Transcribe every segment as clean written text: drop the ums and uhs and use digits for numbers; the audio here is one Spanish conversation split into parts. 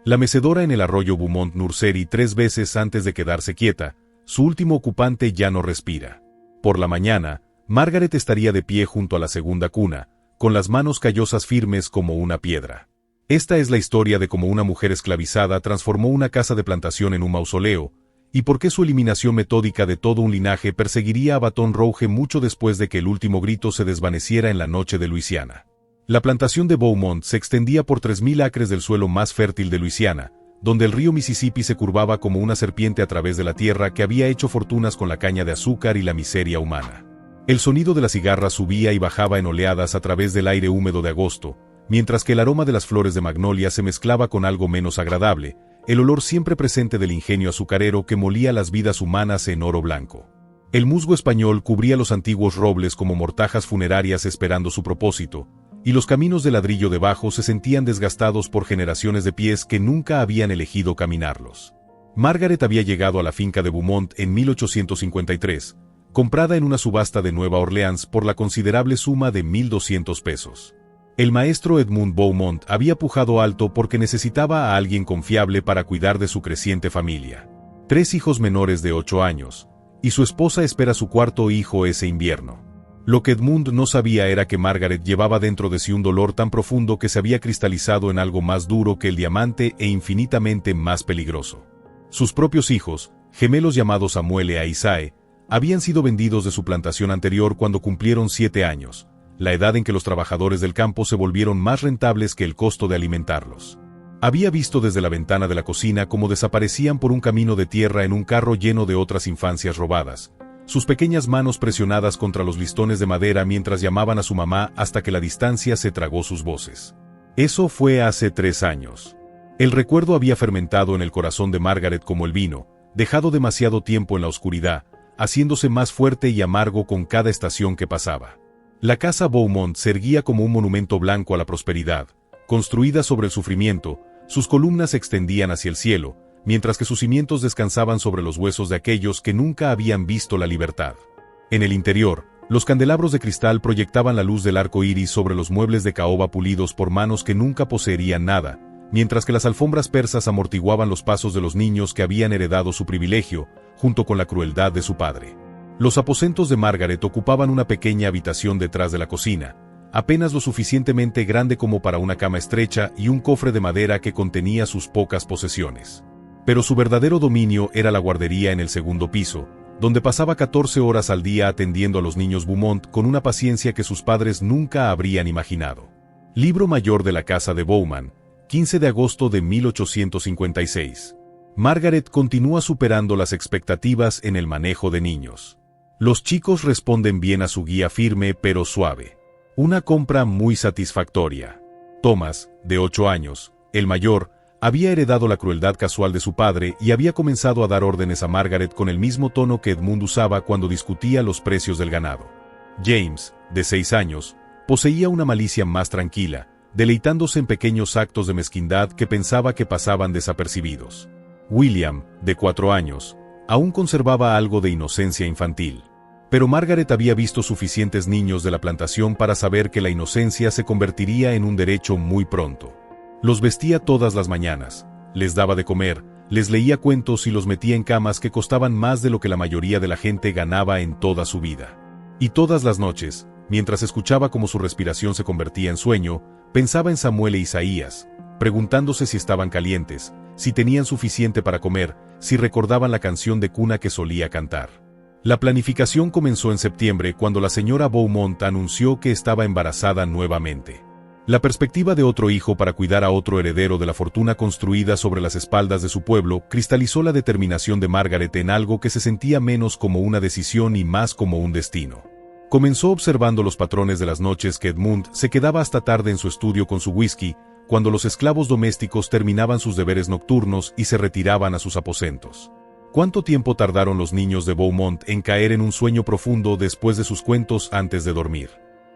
La mecedora en el arroyo Beaumont Nursery 3 veces antes de quedarse quieta, su último ocupante ya no respira. Por la mañana, Margaret estaría de pie junto a la segunda cuna, con las manos callosas firmes como una piedra. Esta es la historia de cómo una mujer esclavizada transformó una casa de plantación en un mausoleo, y por qué su eliminación metódica de todo un linaje perseguiría a Baton Rouge mucho después de que el último grito se desvaneciera en la noche de Luisiana. La plantación de Beaumont se extendía por 3.000 acres del suelo más fértil de Luisiana, donde el río Mississippi se curvaba como una serpiente a través de la tierra que había hecho fortunas con la caña de azúcar y la miseria humana. El sonido de las cigarras subía y bajaba en oleadas a través del aire húmedo de agosto, mientras que el aroma de las flores de magnolia se mezclaba con algo menos agradable, el olor siempre presente del ingenio azucarero que molía las vidas humanas en oro blanco. El musgo español cubría los antiguos robles como mortajas funerarias esperando su propósito, y los caminos de ladrillo debajo se sentían desgastados por generaciones de pies que nunca habían elegido caminarlos. Margaret había llegado a la finca de Beaumont en 1853, comprada en una subasta de Nueva Orleans por la considerable suma de $1,200. El maestro Edmund Beaumont había pujado alto porque necesitaba a alguien confiable para cuidar de su creciente familia. 3 hijos menores de 8 años, y su esposa espera su cuarto hijo ese invierno. Lo que Edmund no sabía era que Margaret llevaba dentro de sí un dolor tan profundo que se había cristalizado en algo más duro que el diamante e infinitamente más peligroso. Sus propios hijos, gemelos llamados Samuel e Isaac, habían sido vendidos de su plantación anterior cuando cumplieron 7 años, la edad en que los trabajadores del campo se volvieron más rentables que el costo de alimentarlos. Había visto desde la ventana de la cocina cómo desaparecían por un camino de tierra en un carro lleno de otras infancias robadas, sus pequeñas manos presionadas contra los listones de madera mientras llamaban a su mamá hasta que la distancia se tragó sus voces. Eso fue hace 3 años. El recuerdo había fermentado en el corazón de Margaret como el vino, dejado demasiado tiempo en la oscuridad, haciéndose más fuerte y amargo con cada estación que pasaba. La casa Beaumont se erguía como un monumento blanco a la prosperidad, construida sobre el sufrimiento, sus columnas se extendían hacia el cielo, mientras que sus cimientos descansaban sobre los huesos de aquellos que nunca habían visto la libertad. En el interior, los candelabros de cristal proyectaban la luz del arco iris sobre los muebles de caoba pulidos por manos que nunca poseerían nada, mientras que las alfombras persas amortiguaban los pasos de los niños que habían heredado su privilegio, junto con la crueldad de su padre. Los aposentos de Margaret ocupaban una pequeña habitación detrás de la cocina, apenas lo suficientemente grande como para una cama estrecha y un cofre de madera que contenía sus pocas posesiones. Pero su verdadero dominio era la guardería en el segundo piso, donde pasaba 14 horas al día atendiendo a los niños Beaumont con una paciencia que sus padres nunca habrían imaginado. Libro mayor de la casa de Bowman, 15 de agosto de 1856. Margaret continúa superando las expectativas en el manejo de niños. Los chicos responden bien a su guía firme pero suave. Una compra muy satisfactoria. Thomas, de 8 años, el mayor, había heredado la crueldad casual de su padre y había comenzado a dar órdenes a Margaret con el mismo tono que Edmund usaba cuando discutía los precios del ganado. James, de 6 años, poseía una malicia más tranquila, deleitándose en pequeños actos de mezquindad que pensaba que pasaban desapercibidos. William, de 4 años, aún conservaba algo de inocencia infantil. Pero Margaret había visto suficientes niños de la plantación para saber que la inocencia se convertiría en un derecho muy pronto. Los vestía todas las mañanas, les daba de comer, les leía cuentos y los metía en camas que costaban más de lo que la mayoría de la gente ganaba en toda su vida. Y todas las noches, mientras escuchaba cómo su respiración se convertía en sueño, pensaba en Samuel e Isaías, preguntándose si estaban calientes, si tenían suficiente para comer, si recordaban la canción de cuna que solía cantar. La planificación comenzó en septiembre cuando la señora Beaumont anunció que estaba embarazada nuevamente. La perspectiva de otro hijo para cuidar a otro heredero de la fortuna construida sobre las espaldas de su pueblo cristalizó la determinación de Margaret en algo que se sentía menos como una decisión y más como un destino. Comenzó observando los patrones de las noches que Edmund se quedaba hasta tarde en su estudio con su whisky, cuando los esclavos domésticos terminaban sus deberes nocturnos y se retiraban a sus aposentos. ¿Cuánto tiempo tardaron los niños de Beaumont en caer en un sueño profundo después de sus cuentos antes de dormir?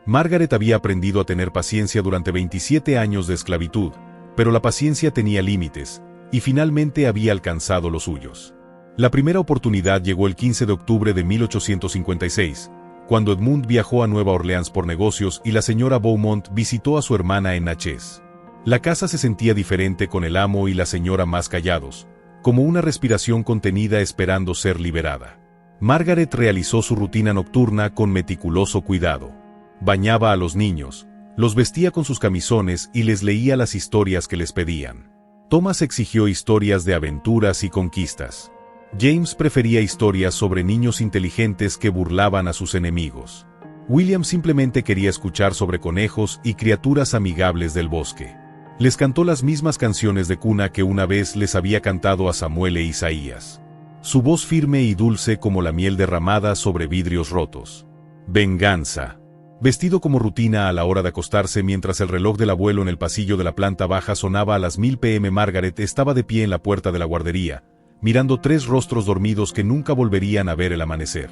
Margaret había aprendido a tener paciencia durante 27 años de esclavitud, pero la paciencia tenía límites, y finalmente había alcanzado los suyos. La primera oportunidad llegó el 15 de octubre de 1856, cuando Edmund viajó a Nueva Orleans por negocios y la señora Beaumont visitó a su hermana en Natchez. La casa se sentía diferente con el amo y la señora más callados, como una respiración contenida esperando ser liberada. Margaret realizó su rutina nocturna con meticuloso cuidado. Bañaba a los niños, los vestía con sus camisones y les leía las historias que les pedían. Thomas exigió historias de aventuras y conquistas. James prefería historias sobre niños inteligentes que burlaban a sus enemigos. William simplemente quería escuchar sobre conejos y criaturas amigables del bosque. Les cantó las mismas canciones de cuna que una vez les había cantado a Samuel e Isaías. Su voz firme y dulce como la miel derramada sobre vidrios rotos. Venganza. Vestido como rutina a la hora de acostarse mientras el reloj del abuelo en el pasillo de la planta baja sonaba a las 1000 p.m. Margaret estaba de pie en la puerta de la guardería, mirando 3 rostros dormidos que nunca volverían a ver el amanecer.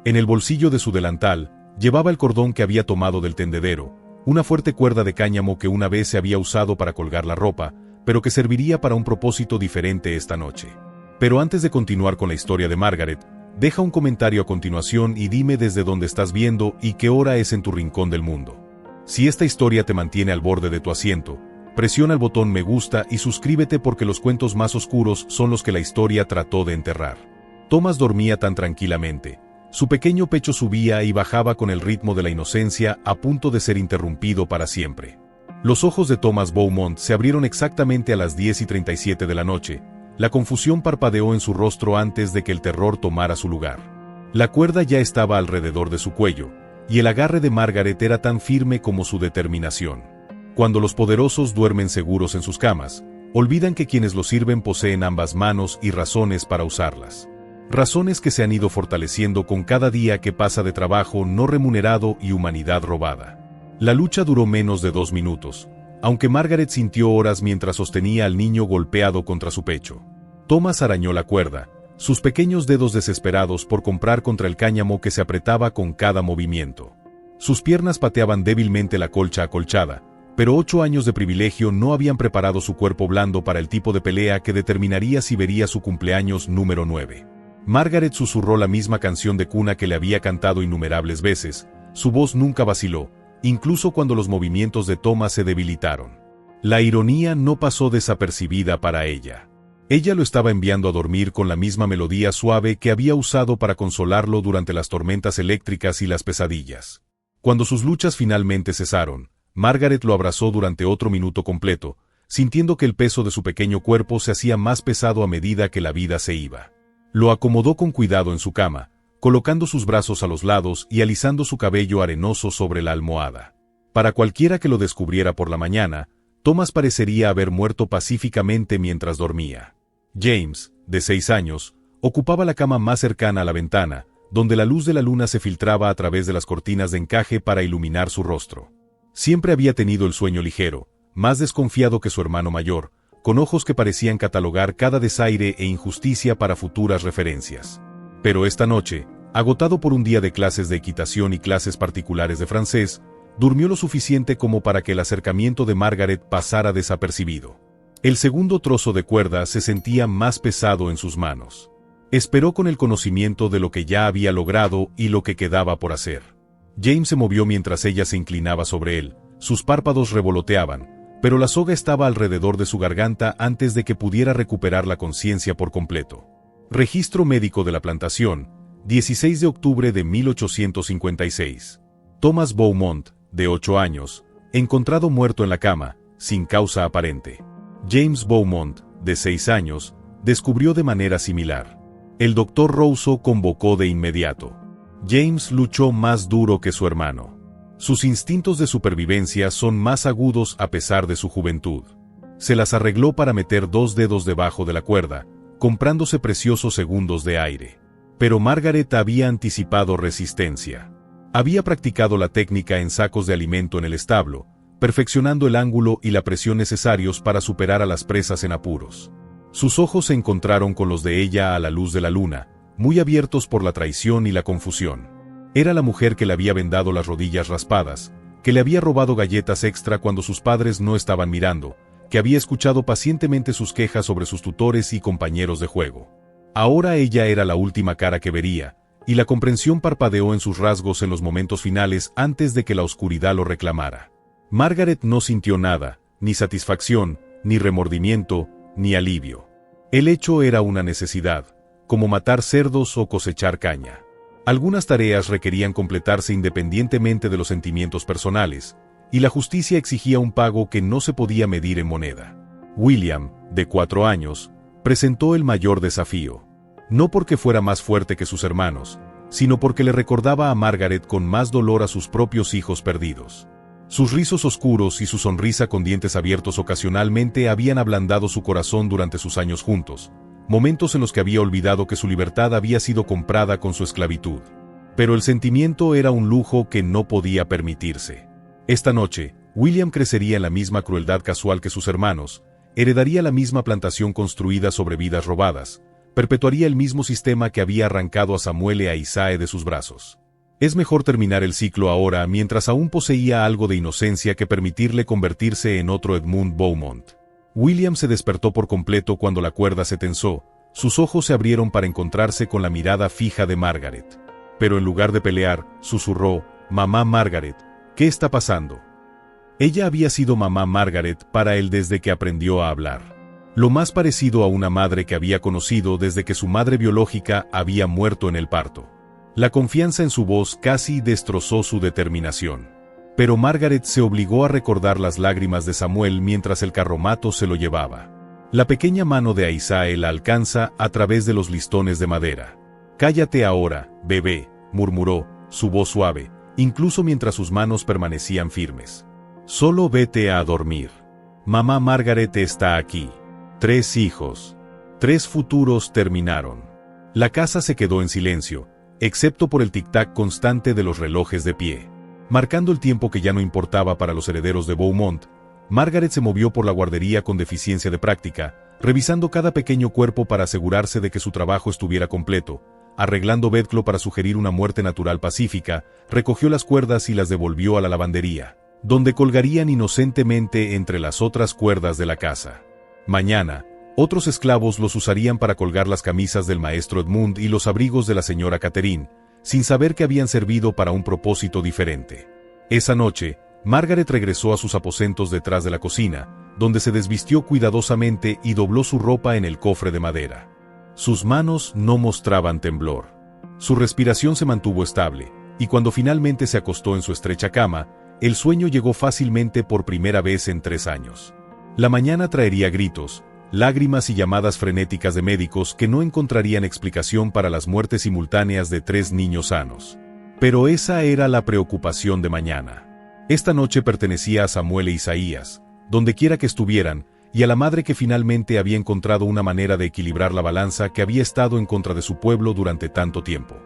En el bolsillo de su delantal, llevaba el cordón que había tomado del tendedero, una fuerte cuerda de cáñamo que una vez se había usado para colgar la ropa, pero que serviría para un propósito diferente esta noche. Pero antes de continuar con la historia de Margaret, deja un comentario a continuación y dime desde dónde estás viendo y qué hora es en tu rincón del mundo. Si esta historia te mantiene al borde de tu asiento, presiona el botón me gusta y suscríbete porque los cuentos más oscuros son los que la historia trató de enterrar. Thomas dormía tan tranquilamente. Su pequeño pecho subía y bajaba con el ritmo de la inocencia a punto de ser interrumpido para siempre. Los ojos de Thomas Beaumont se abrieron exactamente a las 10:37 de la noche. La confusión parpadeó en su rostro antes de que el terror tomara su lugar. La cuerda ya estaba alrededor de su cuello, y el agarre de Margaret era tan firme como su determinación. Cuando los poderosos duermen seguros en sus camas, olvidan que quienes los sirven poseen ambas manos y razones para usarlas. Razones que se han ido fortaleciendo con cada día que pasa de trabajo no remunerado y humanidad robada. La lucha duró menos de 2 minutos. Aunque Margaret sintió horas mientras sostenía al niño golpeado contra su pecho. Thomas arañó la cuerda, sus pequeños dedos desesperados por comprar contra el cáñamo que se apretaba con cada movimiento. Sus piernas pateaban débilmente la colcha acolchada, pero 8 años de privilegio no habían preparado su cuerpo blando para el tipo de pelea que determinaría si vería su cumpleaños número 9. Margaret susurró la misma canción de cuna que le había cantado innumerables veces, su voz nunca vaciló, incluso cuando los movimientos de Thomas se debilitaron. La ironía no pasó desapercibida para ella. Ella lo estaba enviando a dormir con la misma melodía suave que había usado para consolarlo durante las tormentas eléctricas y las pesadillas. Cuando sus luchas finalmente cesaron, Margaret lo abrazó durante otro minuto completo, sintiendo que el peso de su pequeño cuerpo se hacía más pesado a medida que la vida se iba. Lo acomodó con cuidado en su cama, colocando sus brazos a los lados y alisando su cabello arenoso sobre la almohada. Para cualquiera que lo descubriera por la mañana, Thomas parecería haber muerto pacíficamente mientras dormía. James, de 6 años, ocupaba la cama más cercana a la ventana, donde la luz de la luna se filtraba a través de las cortinas de encaje para iluminar su rostro. Siempre había tenido el sueño ligero, más desconfiado que su hermano mayor, con ojos que parecían catalogar cada desaire e injusticia para futuras referencias. Pero esta noche, agotado por un día de clases de equitación y clases particulares de francés, durmió lo suficiente como para que el acercamiento de Margaret pasara desapercibido. El segundo trozo de cuerda se sentía más pesado en sus manos. Esperó con el conocimiento de lo que ya había logrado y lo que quedaba por hacer. James se movió mientras ella se inclinaba sobre él, sus párpados revoloteaban, pero la soga estaba alrededor de su garganta antes de que pudiera recuperar la conciencia por completo. Registro médico de la plantación, 16 de octubre de 1856. Thomas Beaumont, de 8 años, encontrado muerto en la cama, sin causa aparente. James Beaumont, de 6 años, descubrió de manera similar. El Dr. Rousseau convocó de inmediato. James luchó más duro que su hermano. Sus instintos de supervivencia son más agudos a pesar de su juventud. Se las arregló para meter 2 dedos debajo de la cuerda, comprándose preciosos segundos de aire. Pero Margaret había anticipado resistencia. Había practicado la técnica en sacos de alimento en el establo, perfeccionando el ángulo y la presión necesarios para superar a las presas en apuros. Sus ojos se encontraron con los de ella a la luz de la luna, muy abiertos por la traición y la confusión. Era la mujer que le había vendado las rodillas raspadas, que le había robado galletas extra cuando sus padres no estaban mirando, que había escuchado pacientemente sus quejas sobre sus tutores y compañeros de juego. Ahora ella era la última cara que vería, y la comprensión parpadeó en sus rasgos en los momentos finales antes de que la oscuridad lo reclamara. Margaret no sintió nada, ni satisfacción, ni remordimiento, ni alivio. El hecho era una necesidad, como matar cerdos o cosechar caña. Algunas tareas requerían completarse independientemente de los sentimientos personales, y la justicia exigía un pago que no se podía medir en moneda. William, de 4 años, presentó el mayor desafío. No porque fuera más fuerte que sus hermanos, sino porque le recordaba a Margaret con más dolor a sus propios hijos perdidos. Sus rizos oscuros y su sonrisa con dientes abiertos ocasionalmente habían ablandado su corazón durante sus años juntos, momentos en los que había olvidado que su libertad había sido comprada con su esclavitud. Pero el sentimiento era un lujo que no podía permitirse. Esta noche, William crecería en la misma crueldad casual que sus hermanos, heredaría la misma plantación construida sobre vidas robadas, perpetuaría el mismo sistema que había arrancado a Samuel y a Isae de sus brazos. Es mejor terminar el ciclo ahora mientras aún poseía algo de inocencia que permitirle convertirse en otro Edmund Beaumont. William se despertó por completo cuando la cuerda se tensó, sus ojos se abrieron para encontrarse con la mirada fija de Margaret. Pero en lugar de pelear, susurró, «Mamá Margaret, ¿qué está pasando?». Ella había sido mamá Margaret para él desde que aprendió a hablar. Lo más parecido a una madre que había conocido desde que su madre biológica había muerto en el parto. La confianza en su voz casi destrozó su determinación. Pero Margaret se obligó a recordar las lágrimas de Samuel mientras el carromato se lo llevaba. La pequeña mano de Isae la alcanza a través de los listones de madera. «Cállate ahora, bebé», murmuró, su voz suave, incluso mientras sus manos permanecían firmes. «Solo vete a dormir. Mamá Margaret está aquí». 3 hijos. 3 futuros terminaron. La casa se quedó en silencio, excepto por el tic-tac constante de los relojes de pie. Marcando el tiempo que ya no importaba para los herederos de Beaumont, Margaret se movió por la guardería con deficiencia de práctica, revisando cada pequeño cuerpo para asegurarse de que su trabajo estuviera completo, arreglando bedclo para sugerir una muerte natural pacífica, recogió las cuerdas y las devolvió a la lavandería, donde colgarían inocentemente entre las otras cuerdas de la casa. Mañana, otros esclavos los usarían para colgar las camisas del maestro Edmund y los abrigos de la señora Catherine, sin saber que habían servido para un propósito diferente. Esa noche, Margaret regresó a sus aposentos detrás de la cocina, donde se desvistió cuidadosamente y dobló su ropa en el cofre de madera. Sus manos no mostraban temblor. Su respiración se mantuvo estable, y cuando finalmente se acostó en su estrecha cama, el sueño llegó fácilmente por primera vez en 3 años. La mañana traería gritos, lágrimas y llamadas frenéticas de médicos que no encontrarían explicación para las muertes simultáneas de 3 niños sanos. Pero esa era la preocupación de mañana. Esta noche pertenecía a Samuel e Isaías, donde quiera que estuvieran, y a la madre que finalmente había encontrado una manera de equilibrar la balanza que había estado en contra de su pueblo durante tanto tiempo.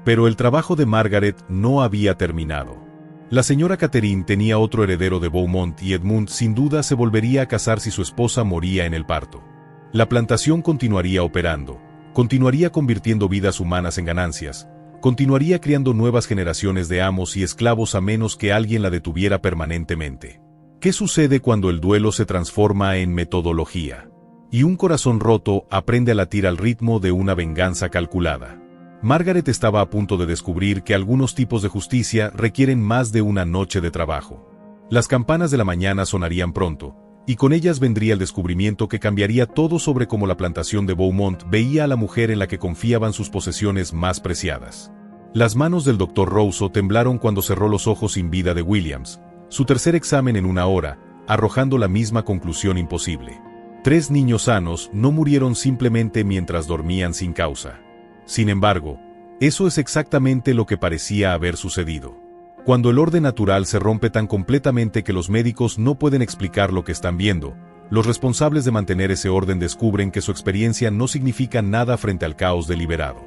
Pero el trabajo de Margaret no había terminado. La señora Catherine tenía otro heredero de Beaumont y Edmund sin duda se volvería a casar si su esposa moría en el parto. La plantación continuaría operando, continuaría convirtiendo vidas humanas en ganancias, continuaría criando nuevas generaciones de amos y esclavos a menos que alguien la detuviera permanentemente. ¿Qué sucede cuando el duelo se transforma en metodología? Y un corazón roto aprende a latir al ritmo de una venganza calculada. Margaret estaba a punto de descubrir que algunos tipos de justicia requieren más de una noche de trabajo. Las campanas de la mañana sonarían pronto, y con ellas vendría el descubrimiento que cambiaría todo sobre cómo la plantación de Beaumont veía a la mujer en la que confiaban sus posesiones más preciadas. Las manos del Dr. Rousseau temblaron cuando cerró los ojos sin vida de Williams, su tercer examen en 1 hora, arrojando la misma conclusión imposible. 3 niños sanos no murieron simplemente mientras dormían sin causa. Sin embargo, eso es exactamente lo que parecía haber sucedido. Cuando el orden natural se rompe tan completamente que los médicos no pueden explicar lo que están viendo, los responsables de mantener ese orden descubren que su experiencia no significa nada frente al caos deliberado.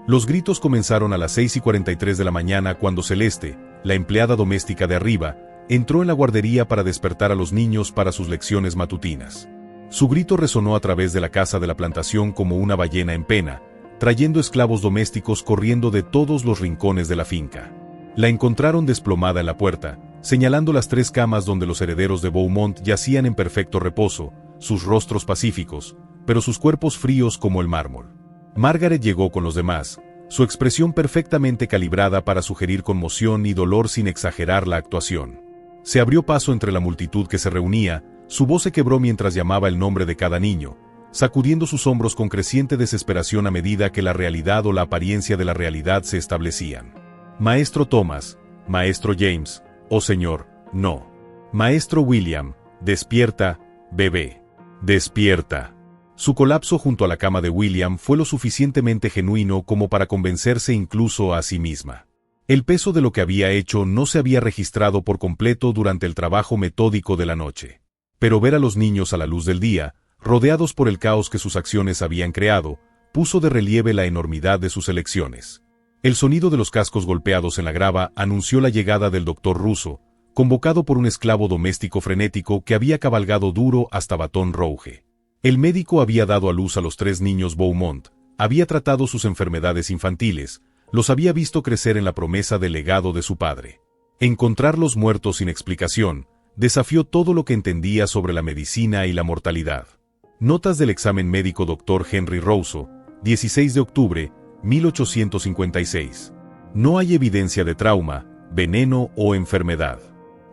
Los gritos comenzaron a las 6:43 de la mañana cuando Celeste, la empleada doméstica de arriba, entró en la guardería para despertar a los niños para sus lecciones matutinas. Su grito resonó a través de la casa de la plantación como una ballena en pena, trayendo esclavos domésticos corriendo de todos los rincones de la finca. La encontraron desplomada en la puerta, señalando las 3 camas donde los herederos de Beaumont yacían en perfecto reposo, sus rostros pacíficos, pero sus cuerpos fríos como el mármol. Margaret llegó con los demás, su expresión perfectamente calibrada para sugerir conmoción y dolor sin exagerar la actuación. Se abrió paso entre la multitud que se reunía, Su voz se quebró mientras llamaba el nombre de cada niño, sacudiendo sus hombros con creciente desesperación a medida que la realidad o la apariencia de la realidad se establecían. Maestro Thomas, Maestro James, oh señor, no. Maestro William, despierta, bebé. Despierta. Su colapso junto a la cama de William fue lo suficientemente genuino como para convencerse incluso a sí misma. El peso de lo que había hecho no se había registrado por completo durante el trabajo metódico de la noche. Pero ver a los niños a la luz del día, rodeados por el caos que sus acciones habían creado, puso de relieve la enormidad de sus elecciones. El sonido de los cascos golpeados en la grava anunció la llegada del doctor Russo, convocado por un esclavo doméstico frenético que había cabalgado duro hasta Baton Rouge. El médico había dado a luz a los 3 niños Beaumont, había tratado sus enfermedades infantiles, los había visto crecer en la promesa del legado de su padre. Encontrarlos muertos sin explicación, desafió todo lo que entendía sobre la medicina y la mortalidad. Notas del examen médico Dr. Henry Rousseau, 16 de octubre, 1856. No hay evidencia de trauma, veneno o enfermedad.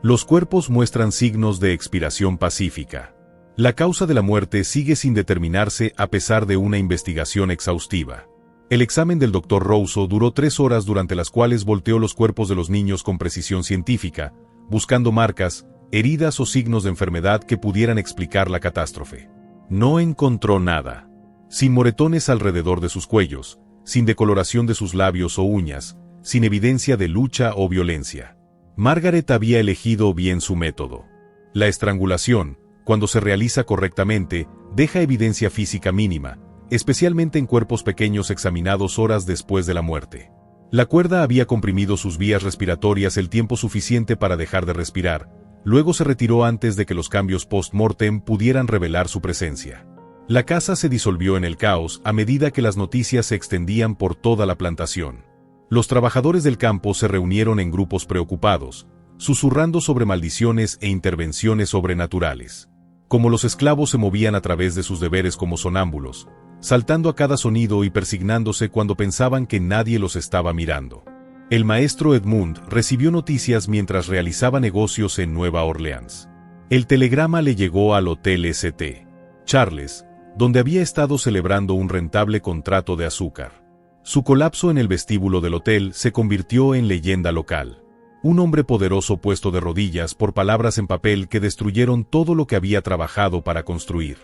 Los cuerpos muestran signos de expiración pacífica. La causa de la muerte sigue sin determinarse a pesar de una investigación exhaustiva. El examen del Dr. Rousseau duró 3 horas durante las cuales volteó los cuerpos de los niños con precisión científica, buscando marcas, heridas o signos de enfermedad que pudieran explicar la catástrofe. No encontró nada. Sin moretones alrededor de sus cuellos, sin decoloración de sus labios o uñas, sin evidencia de lucha o violencia. Margaret había elegido bien su método. La estrangulación, cuando se realiza correctamente, deja evidencia física mínima, especialmente en cuerpos pequeños examinados horas después de la muerte. La cuerda había comprimido sus vías respiratorias el tiempo suficiente para dejar de respirar, luego se retiró antes de que los cambios post-mortem pudieran revelar su presencia. La casa se disolvió en el caos a medida que las noticias se extendían por toda la plantación. Los trabajadores del campo se reunieron en grupos preocupados, susurrando sobre maldiciones e intervenciones sobrenaturales. Como los esclavos se movían a través de sus deberes como sonámbulos, saltando a cada sonido y persignándose cuando pensaban que nadie los estaba mirando. El maestro Edmund recibió noticias mientras realizaba negocios en Nueva Orleans. El telegrama le llegó al Hotel St. Charles, donde había estado celebrando un rentable contrato de azúcar. Su colapso en el vestíbulo del hotel se convirtió en leyenda local. Un hombre poderoso puesto de rodillas por palabras en papel que destruyeron todo lo que había trabajado para construir.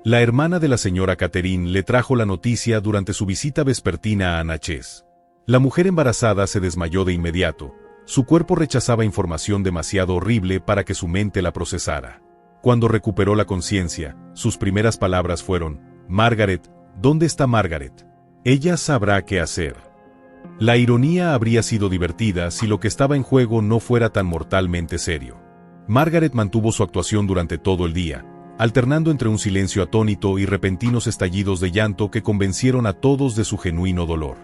La hermana de la señora Catherine le trajo la noticia durante su visita vespertina a Natchez. La mujer embarazada se desmayó de inmediato. Su cuerpo rechazaba información demasiado horrible para que su mente la procesara. Cuando recuperó la conciencia, sus primeras palabras fueron: «Margaret, ¿dónde está Margaret? Ella sabrá qué hacer». La ironía habría sido divertida si lo que estaba en juego no fuera tan mortalmente serio. Margaret mantuvo su actuación durante todo el día, alternando entre un silencio atónito y repentinos estallidos de llanto que convencieron a todos de su genuino dolor.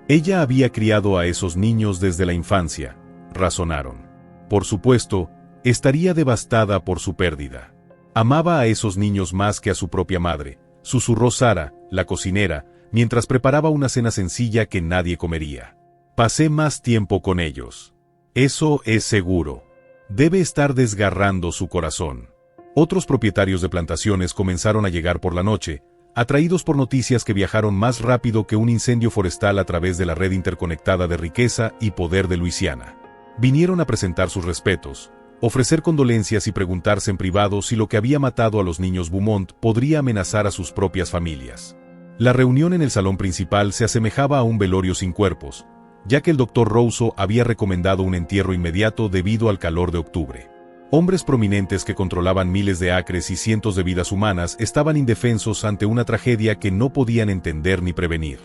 Ella había criado a esos niños desde la infancia, razonaron. Por supuesto, estaría devastada por su pérdida. Amaba a esos niños más que a su propia madre, susurró Sara, la cocinera, mientras preparaba una cena sencilla que nadie comería. Pasé más tiempo con ellos. Eso es seguro. Debe estar desgarrando su corazón. Otros propietarios de plantaciones comenzaron a llegar por la noche, atraídos por noticias que viajaron más rápido que un incendio forestal a través de la red interconectada de riqueza y poder de Luisiana. Vinieron a presentar sus respetos, ofrecer condolencias y preguntarse en privado si lo que había matado a los niños Beaumont podría amenazar a sus propias familias. La reunión en el salón principal se asemejaba a un velorio sin cuerpos, ya que el Dr. Rousseau había recomendado un entierro inmediato debido al calor de octubre. Hombres prominentes que controlaban miles de acres y cientos de vidas humanas estaban indefensos ante una tragedia que no podían entender ni prevenir.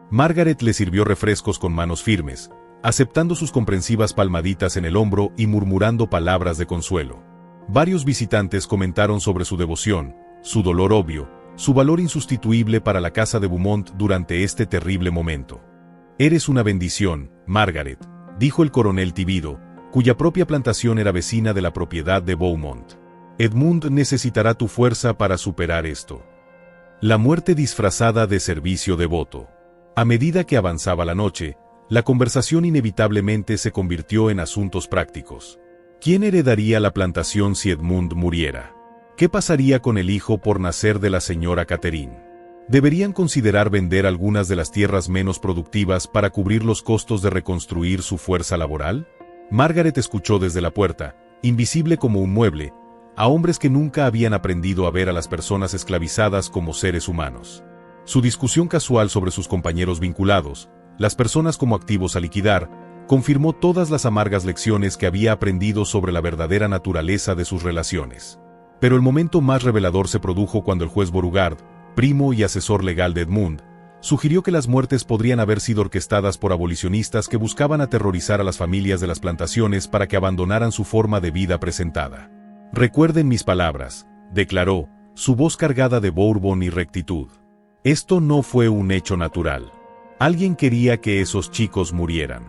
Margaret le sirvió refrescos con manos firmes, aceptando sus comprensivas palmaditas en el hombro y murmurando palabras de consuelo. Varios visitantes comentaron sobre su devoción, su dolor obvio, su valor insustituible para la casa de Beaumont durante este terrible momento. «Eres una bendición, Margaret», dijo el coronel Tibido, cuya propia plantación era vecina de la propiedad de Beaumont. «Edmund necesitará tu fuerza para superar esto». La muerte disfrazada de servicio devoto. A medida que avanzaba la noche, la conversación inevitablemente se convirtió en asuntos prácticos. ¿Quién heredaría la plantación si Edmund muriera? ¿Qué pasaría con el hijo por nacer de la señora Catherine? ¿Deberían considerar vender algunas de las tierras menos productivas para cubrir los costos de reconstruir su fuerza laboral? Margaret escuchó desde la puerta, invisible como un mueble, a hombres que nunca habían aprendido a ver a las personas esclavizadas como seres humanos. Su discusión casual sobre sus compañeros vinculados, las personas como activos a liquidar, confirmó todas las amargas lecciones que había aprendido sobre la verdadera naturaleza de sus relaciones. Pero el momento más revelador se produjo cuando el juez Beauregard, primo y asesor legal de Edmund, sugirió que las muertes podrían haber sido orquestadas por abolicionistas que buscaban aterrorizar a las familias de las plantaciones para que abandonaran su forma de vida presentada. «Recuerden mis palabras», declaró, su voz cargada de bourbon y rectitud. «Esto no fue un hecho natural. Alguien quería que esos chicos murieran.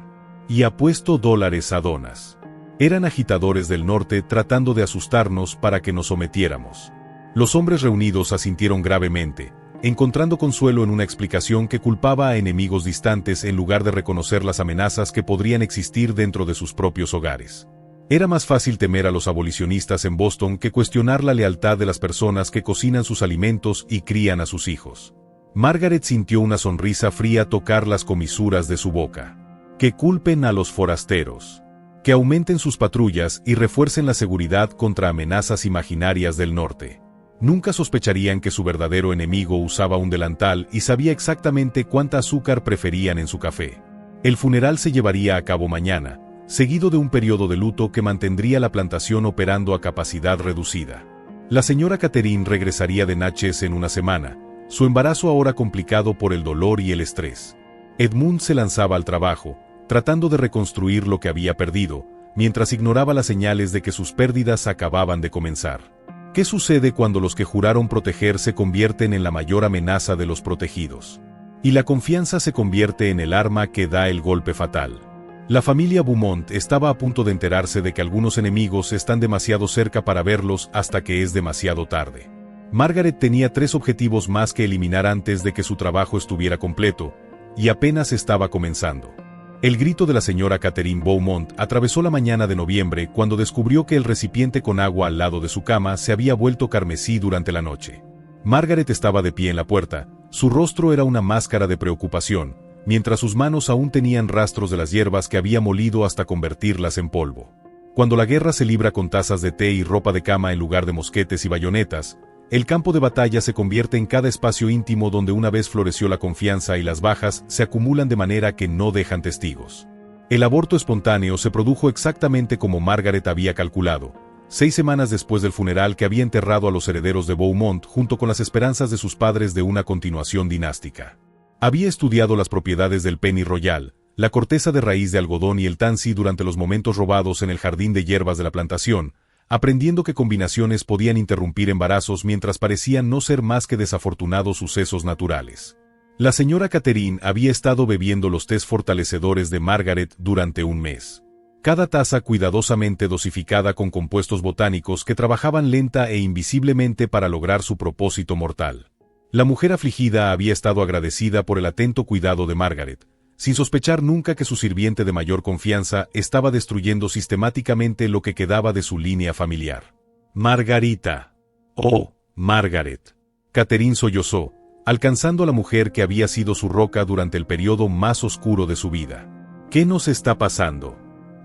Y apuesto dólares a donas. Eran agitadores del norte tratando de asustarnos para que nos sometiéramos». Los hombres reunidos asintieron gravemente, encontrando consuelo en una explicación que culpaba a enemigos distantes en lugar de reconocer las amenazas que podrían existir dentro de sus propios hogares. Era más fácil temer a los abolicionistas en Boston que cuestionar la lealtad de las personas que cocinan sus alimentos y crían a sus hijos. Margaret sintió una sonrisa fría tocar las comisuras de su boca. Que culpen a los forasteros. Que aumenten sus patrullas y refuercen la seguridad contra amenazas imaginarias del norte. Nunca sospecharían que su verdadero enemigo usaba un delantal y sabía exactamente cuánta azúcar preferían en su café. El funeral se llevaría a cabo mañana, seguido de un periodo de luto que mantendría la plantación operando a capacidad reducida. La señora Catherine regresaría de Natchez en una semana, su embarazo ahora complicado por el dolor y el estrés. Edmund se lanzaba al trabajo, tratando de reconstruir lo que había perdido, mientras ignoraba las señales de que sus pérdidas acababan de comenzar. ¿Qué sucede cuando los que juraron proteger se convierten en la mayor amenaza de los protegidos? Y la confianza se convierte en el arma que da el golpe fatal. La familia Beaumont estaba a punto de enterarse de que algunos enemigos están demasiado cerca para verlos hasta que es demasiado tarde. Margaret tenía 3 objetivos más que eliminar antes de que su trabajo estuviera completo, y apenas estaba comenzando. El grito de la señora Catherine Beaumont atravesó la mañana de noviembre cuando descubrió que el recipiente con agua al lado de su cama se había vuelto carmesí durante la noche. Margaret estaba de pie en la puerta, su rostro era una máscara de preocupación, mientras sus manos aún tenían rastros de las hierbas que había molido hasta convertirlas en polvo. Cuando la guerra se libra con tazas de té y ropa de cama en lugar de mosquetes y bayonetas, el campo de batalla se convierte en cada espacio íntimo donde una vez floreció la confianza y las bajas se acumulan de manera que no dejan testigos. El aborto espontáneo se produjo exactamente como Margaret había calculado, 6 semanas después del funeral que había enterrado a los herederos de Beaumont junto con las esperanzas de sus padres de una continuación dinástica. Había estudiado las propiedades del Penny Royal, la corteza de raíz de algodón y el tansy durante los momentos robados en el jardín de hierbas de la plantación, aprendiendo que combinaciones podían interrumpir embarazos mientras parecían no ser más que desafortunados sucesos naturales. La señora Catherine había estado bebiendo los tés fortalecedores de Margaret durante un mes. Cada taza cuidadosamente dosificada con compuestos botánicos que trabajaban lenta e invisiblemente para lograr su propósito mortal. La mujer afligida había estado agradecida por el atento cuidado de Margaret, sin sospechar nunca que su sirviente de mayor confianza estaba destruyendo sistemáticamente lo que quedaba de su línea familiar. Margarita. Oh, Margaret. Catherine sollozó, alcanzando a la mujer que había sido su roca durante el periodo más oscuro de su vida. ¿Qué nos está pasando?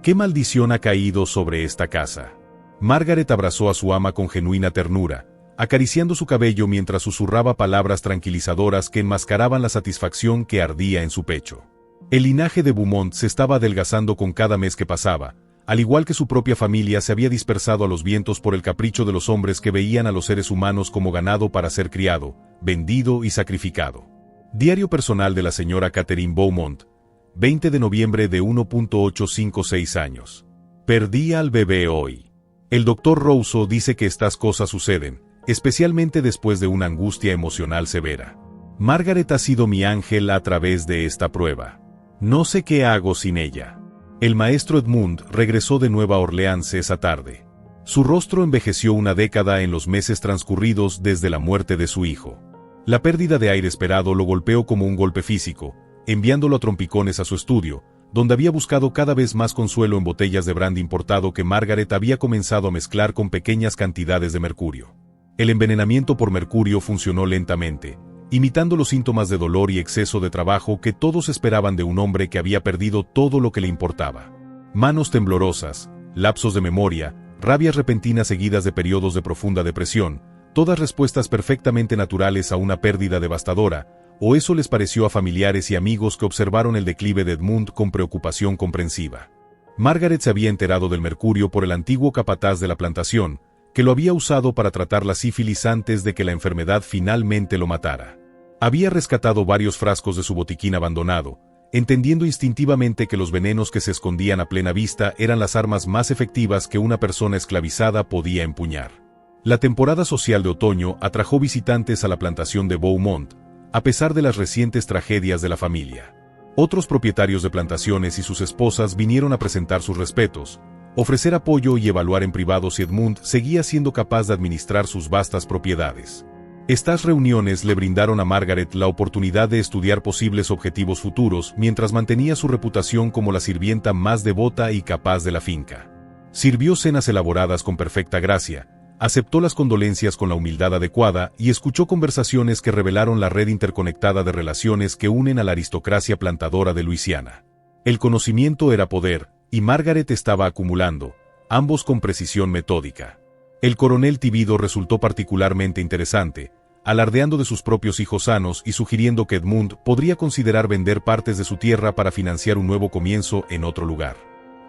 ¿Qué maldición ha caído sobre esta casa? Margaret abrazó a su ama con genuina ternura, acariciando su cabello mientras susurraba palabras tranquilizadoras que enmascaraban la satisfacción que ardía en su pecho. El linaje de Beaumont se estaba adelgazando con cada mes que pasaba, al igual que su propia familia se había dispersado a los vientos por el capricho de los hombres que veían a los seres humanos como ganado para ser criado, vendido y sacrificado. Diario personal de la señora Catherine Beaumont, 20 de noviembre de 1.856 años. Perdí al bebé hoy. El doctor Rousseau dice que estas cosas suceden, especialmente después de una angustia emocional severa. Margaret ha sido mi ángel a través de esta prueba. No sé qué hago sin ella. El maestro Edmund regresó de Nueva Orleans esa tarde. Su rostro envejeció una década en los meses transcurridos desde la muerte de su hijo. La pérdida de aire esperado lo golpeó como un golpe físico, enviándolo a trompicones a su estudio, donde había buscado cada vez más consuelo en botellas de brandy importado que Margaret había comenzado a mezclar con pequeñas cantidades de mercurio. El envenenamiento por mercurio funcionó lentamente, imitando los síntomas de dolor y exceso de trabajo que todos esperaban de un hombre que había perdido todo lo que le importaba. Manos temblorosas, lapsos de memoria, rabias repentinas seguidas de periodos de profunda depresión, todas respuestas perfectamente naturales a una pérdida devastadora, o eso les pareció a familiares y amigos que observaron el declive de Edmund con preocupación comprensiva. Margaret se había enterado del mercurio por el antiguo capataz de la plantación, que lo había usado para tratar la sífilis antes de que la enfermedad finalmente lo matara. Había rescatado varios frascos de su botiquín abandonado, entendiendo instintivamente que los venenos que se escondían a plena vista eran las armas más efectivas que una persona esclavizada podía empuñar. La temporada social de otoño atrajo visitantes a la plantación de Beaumont, a pesar de las recientes tragedias de la familia. Otros propietarios de plantaciones y sus esposas vinieron a presentar sus respetos, ofrecer apoyo y evaluar en privado si Edmund seguía siendo capaz de administrar sus vastas propiedades. Estas reuniones le brindaron a Margaret la oportunidad de estudiar posibles objetivos futuros mientras mantenía su reputación como la sirvienta más devota y capaz de la finca. Sirvió cenas elaboradas con perfecta gracia, aceptó las condolencias con la humildad adecuada y escuchó conversaciones que revelaron la red interconectada de relaciones que unen a la aristocracia plantadora de Luisiana. El conocimiento era poder, y Margaret estaba acumulando, ambos con precisión metódica. El coronel Tibido resultó particularmente interesante, alardeando de sus propios hijos sanos y sugiriendo que Edmund podría considerar vender partes de su tierra para financiar un nuevo comienzo en otro lugar.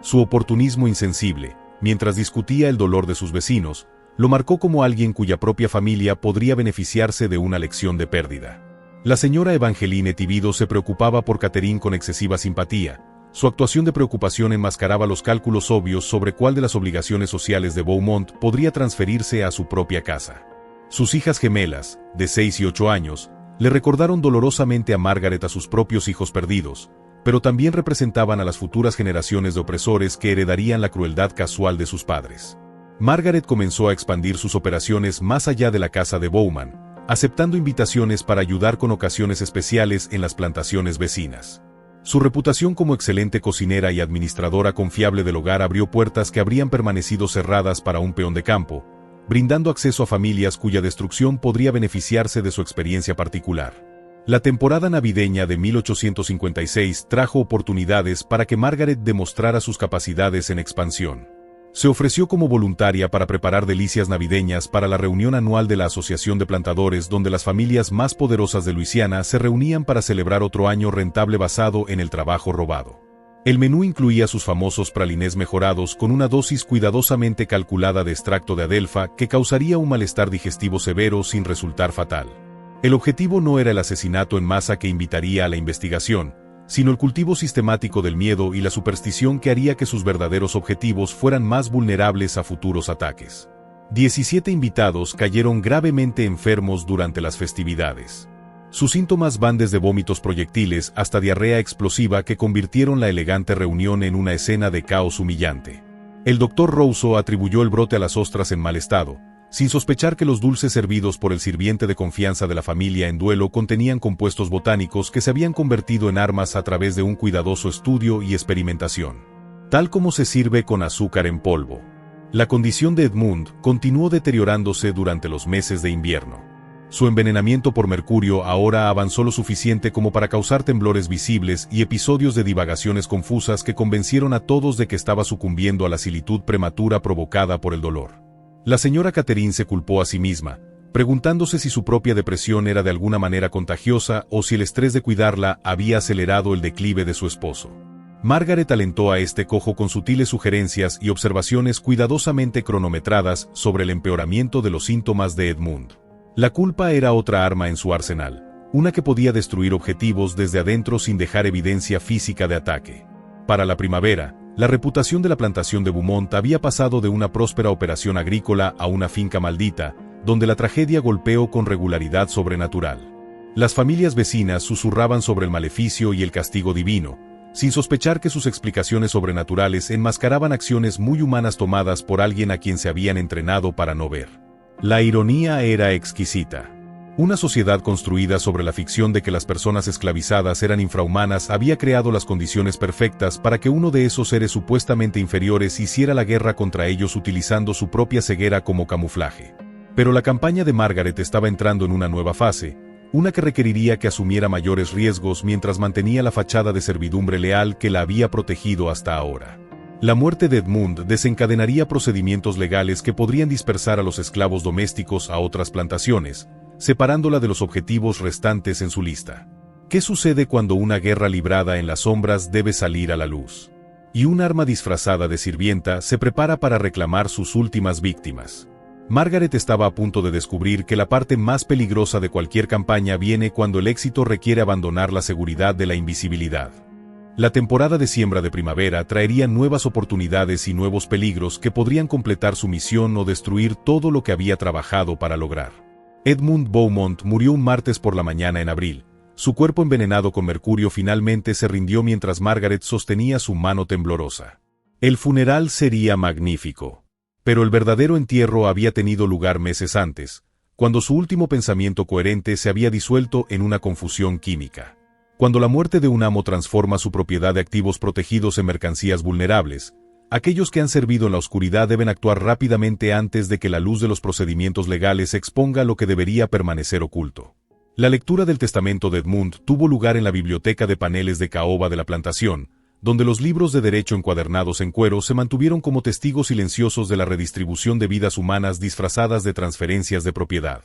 Su oportunismo insensible, mientras discutía el dolor de sus vecinos, lo marcó como alguien cuya propia familia podría beneficiarse de una lección de pérdida. La señora Evangeline Tibido se preocupaba por Catherine con excesiva simpatía. Su actuación de preocupación enmascaraba los cálculos obvios sobre cuál de las obligaciones sociales de Beaumont podría transferirse a su propia casa. Sus hijas gemelas, de 6 y 8 años, le recordaron dolorosamente a Margaret a sus propios hijos perdidos, pero también representaban a las futuras generaciones de opresores que heredarían la crueldad casual de sus padres. Margaret comenzó a expandir sus operaciones más allá de la casa de Bowman, aceptando invitaciones para ayudar con ocasiones especiales en las plantaciones vecinas. Su reputación como excelente cocinera y administradora confiable del hogar abrió puertas que habrían permanecido cerradas para un peón de campo, brindando acceso a familias cuya destrucción podría beneficiarse de su experiencia particular. La temporada navideña de 1856 trajo oportunidades para que Margaret demostrara sus capacidades en expansión. Se ofreció como voluntaria para preparar delicias navideñas para la reunión anual de la Asociación de Plantadores, donde las familias más poderosas de Luisiana se reunían para celebrar otro año rentable basado en el trabajo robado. El menú incluía sus famosos pralinés mejorados con una dosis cuidadosamente calculada de extracto de adelfa que causaría un malestar digestivo severo sin resultar fatal. El objetivo no era el asesinato en masa que invitaría a la investigación, sino el cultivo sistemático del miedo y la superstición que haría que sus verdaderos objetivos fueran más vulnerables a futuros ataques. 17 invitados cayeron gravemente enfermos durante las festividades. Sus síntomas van desde vómitos proyectiles hasta diarrea explosiva que convirtieron la elegante reunión en una escena de caos humillante. El Dr. Rousseau atribuyó el brote a las ostras en mal estado, sin sospechar que los dulces servidos por el sirviente de confianza de la familia en duelo contenían compuestos botánicos que se habían convertido en armas a través de un cuidadoso estudio y experimentación. Tal como se sirve con azúcar en polvo. La condición de Edmund continuó deteriorándose durante los meses de invierno. Su envenenamiento por mercurio ahora avanzó lo suficiente como para causar temblores visibles y episodios de divagaciones confusas que convencieron a todos de que estaba sucumbiendo a la silitud prematura provocada por el dolor. La señora Catherine se culpó a sí misma, preguntándose si su propia depresión era de alguna manera contagiosa o si el estrés de cuidarla había acelerado el declive de su esposo. Margaret alentó a este cojo con sutiles sugerencias y observaciones cuidadosamente cronometradas sobre el empeoramiento de los síntomas de Edmund. La culpa era otra arma en su arsenal, una que podía destruir objetivos desde adentro sin dejar evidencia física de ataque. Para la primavera, la reputación de la plantación de Beaumont había pasado de una próspera operación agrícola a una finca maldita, donde la tragedia golpeó con regularidad sobrenatural. Las familias vecinas susurraban sobre el maleficio y el castigo divino, sin sospechar que sus explicaciones sobrenaturales enmascaraban acciones muy humanas tomadas por alguien a quien se habían entrenado para no ver. La ironía era exquisita. Una sociedad construida sobre la ficción de que las personas esclavizadas eran infrahumanas había creado las condiciones perfectas para que uno de esos seres supuestamente inferiores hiciera la guerra contra ellos utilizando su propia ceguera como camuflaje. Pero la campaña de Margaret estaba entrando en una nueva fase, una que requeriría que asumiera mayores riesgos mientras mantenía la fachada de servidumbre leal que la había protegido hasta ahora. La muerte de Edmund desencadenaría procedimientos legales que podrían dispersar a los esclavos domésticos a otras plantaciones, separándola de los objetivos restantes en su lista. ¿Qué sucede cuando una guerra librada en las sombras debe salir a la luz? Y un arma disfrazada de sirvienta se prepara para reclamar sus últimas víctimas. Margaret estaba a punto de descubrir que la parte más peligrosa de cualquier campaña viene cuando el éxito requiere abandonar la seguridad de la invisibilidad. La temporada de siembra de primavera traería nuevas oportunidades y nuevos peligros que podrían completar su misión o destruir todo lo que había trabajado para lograr. Edmund Beaumont murió un martes por la mañana en abril. Su cuerpo envenenado con mercurio finalmente se rindió mientras Margaret sostenía su mano temblorosa. El funeral sería magnífico. Pero el verdadero entierro había tenido lugar meses antes, cuando su último pensamiento coherente se había disuelto en una confusión química. Cuando la muerte de un amo transforma su propiedad de activos protegidos en mercancías vulnerables, aquellos que han servido en la oscuridad deben actuar rápidamente antes de que la luz de los procedimientos legales exponga lo que debería permanecer oculto. La lectura del testamento de Edmund tuvo lugar en la biblioteca de paneles de caoba de la plantación, donde los libros de derecho encuadernados en cuero se mantuvieron como testigos silenciosos de la redistribución de vidas humanas disfrazadas de transferencias de propiedad.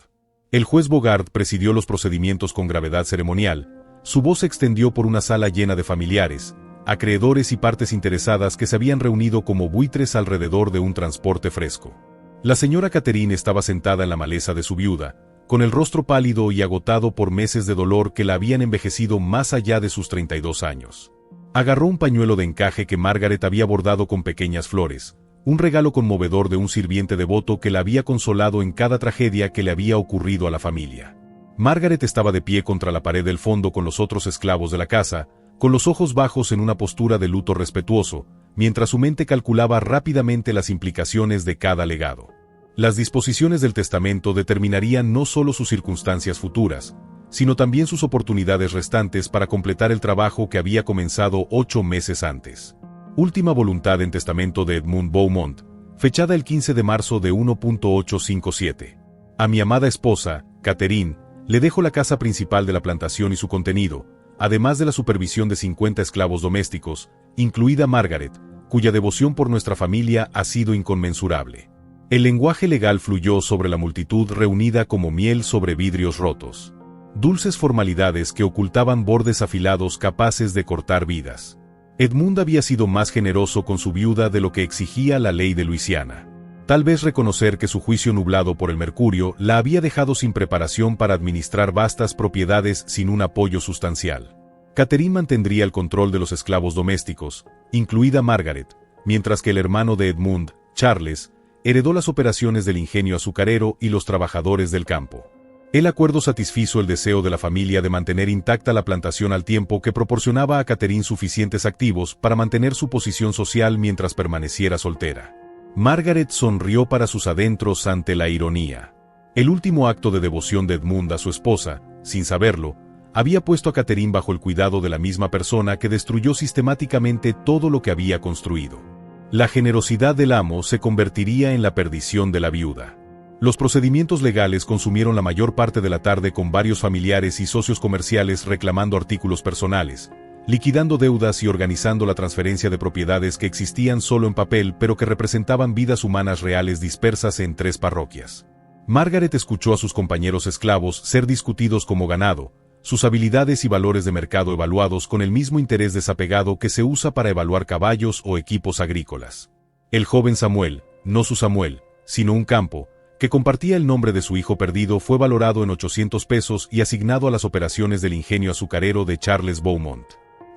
El juez Bogart presidió los procedimientos con gravedad ceremonial. Su voz se extendió por una sala llena de familiares, acreedores y partes interesadas que se habían reunido como buitres alrededor de un transporte fresco. La señora Catherine estaba sentada en la maleza de su viuda, con el rostro pálido y agotado por meses de dolor que la habían envejecido más allá de sus 32 años. Agarró un pañuelo de encaje que Margaret había bordado con pequeñas flores, un regalo conmovedor de un sirviente devoto que la había consolado en cada tragedia que le había ocurrido a la familia. Margaret estaba de pie contra la pared del fondo con los otros esclavos de la casa, con los ojos bajos en una postura de luto respetuoso, mientras su mente calculaba rápidamente las implicaciones de cada legado. Las disposiciones del testamento determinarían no solo sus circunstancias futuras, sino también sus oportunidades restantes para completar el trabajo que había comenzado 8 meses antes. Última voluntad en testamento de Edmund Beaumont, fechada el 15 de marzo de 1857. A mi amada esposa, Catherine, le dejo la casa principal de la plantación y su contenido, además de la supervisión de 50 esclavos domésticos, incluida Margaret, cuya devoción por nuestra familia ha sido inconmensurable. El lenguaje legal fluyó sobre la multitud reunida como miel sobre vidrios rotos. Dulces formalidades que ocultaban bordes afilados capaces de cortar vidas. Edmund había sido más generoso con su viuda de lo que exigía la ley de Luisiana. Tal vez reconocer que su juicio nublado por el mercurio la había dejado sin preparación para administrar vastas propiedades sin un apoyo sustancial. Catherine mantendría el control de los esclavos domésticos, incluida Margaret, mientras que el hermano de Edmund, Charles, heredó las operaciones del ingenio azucarero y los trabajadores del campo. El acuerdo satisfizo el deseo de la familia de mantener intacta la plantación al tiempo que proporcionaba a Catherine suficientes activos para mantener su posición social mientras permaneciera soltera. Margaret sonrió para sus adentros ante la ironía. El último acto de devoción de Edmund a su esposa, sin saberlo, había puesto a Catherine bajo el cuidado de la misma persona que destruyó sistemáticamente todo lo que había construido. La generosidad del amo se convertiría en la perdición de la viuda. Los procedimientos legales consumieron la mayor parte de la tarde con varios familiares y socios comerciales reclamando artículos personales, liquidando deudas y organizando la transferencia de propiedades que existían solo en papel pero que representaban vidas humanas reales dispersas en 3 parroquias. Margaret escuchó a sus compañeros esclavos ser discutidos como ganado, sus habilidades y valores de mercado evaluados con el mismo interés desapegado que se usa para evaluar caballos o equipos agrícolas. El joven Samuel, no su Samuel, sino un campo, que compartía el nombre de su hijo perdido, fue valorado en 800 pesos y asignado a las operaciones del ingenio azucarero de Charles Beaumont.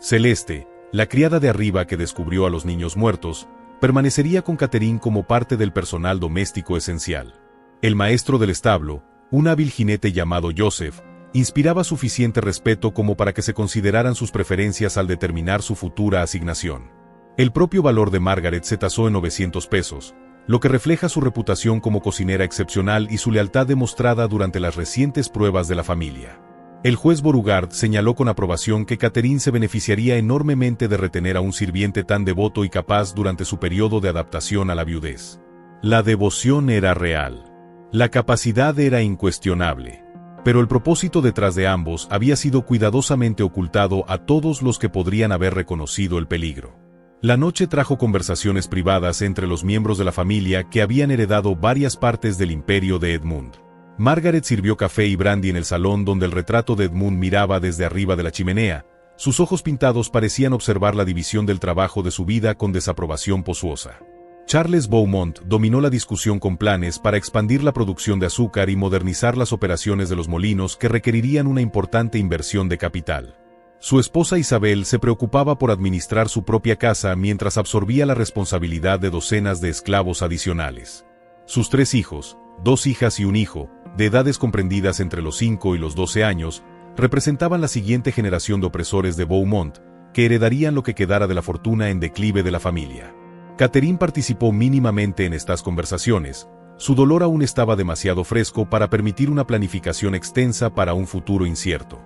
Celeste, la criada de arriba que descubrió a los niños muertos, permanecería con Catherine como parte del personal doméstico esencial. El maestro del establo, un hábil jinete llamado Joseph, inspiraba suficiente respeto como para que se consideraran sus preferencias al determinar su futura asignación. El propio valor de Margaret se tasó en 900 pesos, lo que refleja su reputación como cocinera excepcional y su lealtad demostrada durante las recientes pruebas de la familia. El juez Beauregard señaló con aprobación que Catherine se beneficiaría enormemente de retener a un sirviente tan devoto y capaz durante su periodo de adaptación a la viudez. La devoción era real. La capacidad era incuestionable, pero el propósito detrás de ambos había sido cuidadosamente ocultado a todos los que podrían haber reconocido el peligro. La noche trajo conversaciones privadas entre los miembros de la familia que habían heredado varias partes del imperio de Edmund. Margaret sirvió café y brandy en el salón donde el retrato de Edmund miraba desde arriba de la chimenea. Sus ojos pintados parecían observar la división del trabajo de su vida con desaprobación posuosa. Charles Beaumont dominó la discusión con planes para expandir la producción de azúcar y modernizar las operaciones de los molinos que requerirían una importante inversión de capital. Su esposa Isabel se preocupaba por administrar su propia casa mientras absorbía la responsabilidad de docenas de esclavos adicionales. Sus 3 hijos, 2 hijas y un hijo, de edades comprendidas entre los 5 y los 12 años, representaban la siguiente generación de opresores de Beaumont, que heredarían lo que quedara de la fortuna en declive de la familia. Catherine participó mínimamente en estas conversaciones. Su dolor aún estaba demasiado fresco para permitir una planificación extensa para un futuro incierto.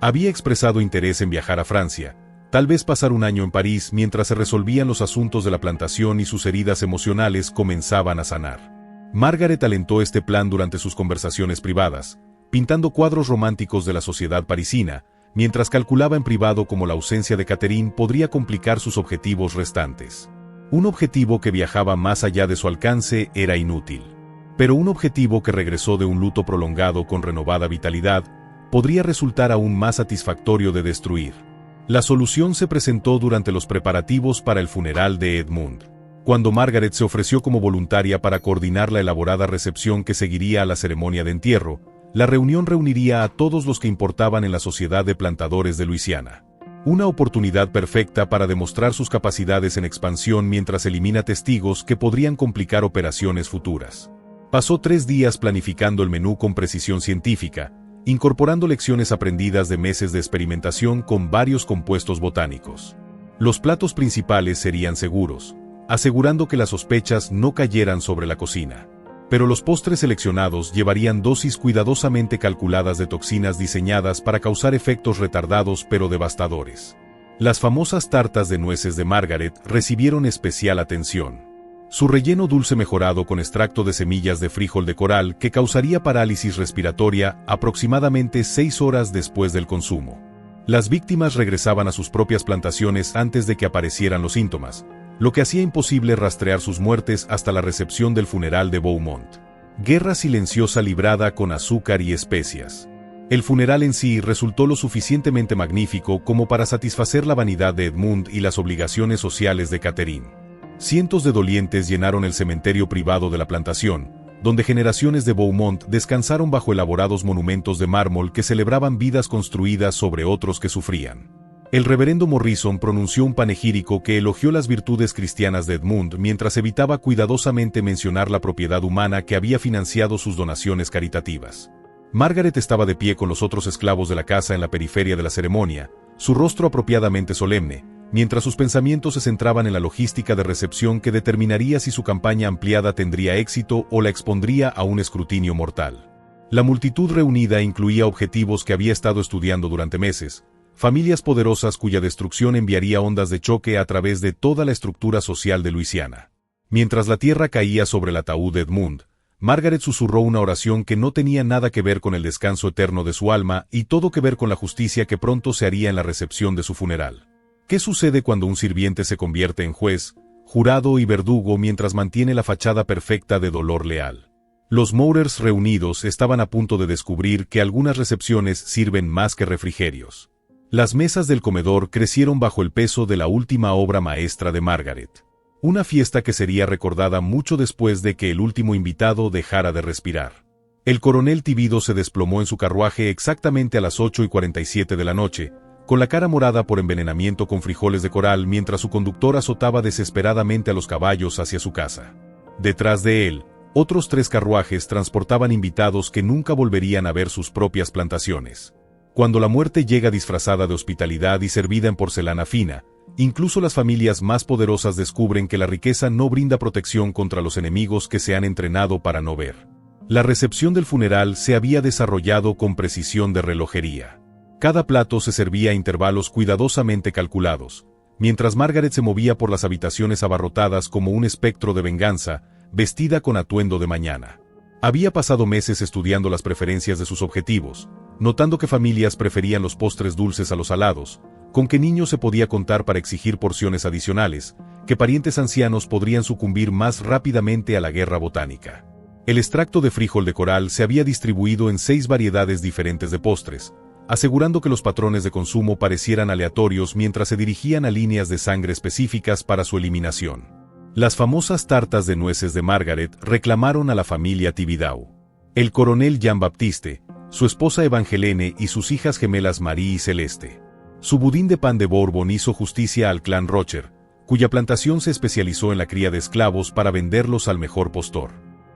Había expresado interés en viajar a Francia, tal vez pasar un año en París mientras se resolvían los asuntos de la plantación y sus heridas emocionales comenzaban a sanar. Margaret alentó este plan durante sus conversaciones privadas, pintando cuadros románticos de la sociedad parisina, mientras calculaba en privado cómo la ausencia de Catherine podría complicar sus objetivos restantes. Un objetivo que viajaba más allá de su alcance era inútil. Pero un objetivo que regresó de un luto prolongado con renovada vitalidad podría resultar aún más satisfactorio de destruir. La solución se presentó durante los preparativos para el funeral de Edmund. Cuando Margaret se ofreció como voluntaria para coordinar la elaborada recepción que seguiría a la ceremonia de entierro, la reunión reuniría a todos los que importaban en la sociedad de plantadores de Luisiana. Una oportunidad perfecta para demostrar sus capacidades en expansión mientras elimina testigos que podrían complicar operaciones futuras. Pasó 3 días planificando el menú con precisión científica, incorporando lecciones aprendidas de meses de experimentación con varios compuestos botánicos. Los platos principales serían seguros, asegurando que las sospechas no cayeran sobre la cocina. Pero los postres seleccionados llevarían dosis cuidadosamente calculadas de toxinas diseñadas para causar efectos retardados pero devastadores. Las famosas tartas de nueces de Margaret recibieron especial atención. Su relleno dulce mejorado con extracto de semillas de frijol de coral que causaría parálisis respiratoria aproximadamente 6 horas después del consumo. Las víctimas regresaban a sus propias plantaciones antes de que aparecieran los síntomas, lo que hacía imposible rastrear sus muertes hasta la recepción del funeral de Beaumont. Guerra silenciosa librada con azúcar y especias. El funeral en sí resultó lo suficientemente magnífico como para satisfacer la vanidad de Edmund y las obligaciones sociales de Catherine. Cientos de dolientes llenaron el cementerio privado de la plantación, donde generaciones de Beaumont descansaron bajo elaborados monumentos de mármol que celebraban vidas construidas sobre otros que sufrían. El reverendo Morrison pronunció un panegírico que elogió las virtudes cristianas de Edmund mientras evitaba cuidadosamente mencionar la propiedad humana que había financiado sus donaciones caritativas. Margaret estaba de pie con los otros esclavos de la casa en la periferia de la ceremonia, su rostro apropiadamente solemne, mientras sus pensamientos se centraban en la logística de recepción que determinaría si su campaña ampliada tendría éxito o la expondría a un escrutinio mortal. La multitud reunida incluía objetivos que había estado estudiando durante meses, familias poderosas cuya destrucción enviaría ondas de choque a través de toda la estructura social de Luisiana. Mientras la tierra caía sobre el ataúd de Edmund, Margaret susurró una oración que no tenía nada que ver con el descanso eterno de su alma y todo que ver con la justicia que pronto se haría en la recepción de su funeral. ¿Qué sucede cuando un sirviente se convierte en juez, jurado y verdugo mientras mantiene la fachada perfecta de dolor leal? Los Mourers reunidos estaban a punto de descubrir que algunas recepciones sirven más que refrigerios. Las mesas del comedor crecieron bajo el peso de la última obra maestra de Margaret. Una fiesta que sería recordada mucho después de que el último invitado dejara de respirar. El coronel Tibido se desplomó en su carruaje exactamente a las 8:47 de la noche, con la cara morada por envenenamiento con frijoles de coral mientras su conductor azotaba desesperadamente a los caballos hacia su casa. Detrás de él, otros 3 carruajes transportaban invitados que nunca volverían a ver sus propias plantaciones. Cuando la muerte llega disfrazada de hospitalidad y servida en porcelana fina, incluso las familias más poderosas descubren que la riqueza no brinda protección contra los enemigos que se han entrenado para no ver. La recepción del funeral se había desarrollado con precisión de relojería. Cada plato se servía a intervalos cuidadosamente calculados, mientras Margaret se movía por las habitaciones abarrotadas como un espectro de venganza, vestida con atuendo de mañana. Había pasado meses estudiando las preferencias de sus objetivos, notando que familias preferían los postres dulces a los salados, con qué niños se podía contar para exigir porciones adicionales, que parientes ancianos podrían sucumbir más rápidamente a la guerra botánica. El extracto de frijol de coral se había distribuido en 6 variedades diferentes de postres, asegurando que los patrones de consumo parecieran aleatorios mientras se dirigían a líneas de sangre específicas para su eliminación. Las famosas tartas de nueces de Margaret reclamaron a la familia Thibodeau. El coronel Jean-Baptiste, su esposa Evangelene y sus hijas gemelas Marie y Celeste. Su budín de pan de Bourbon hizo justicia al clan Rocher, cuya plantación se especializó en la cría de esclavos para venderlos al mejor postor.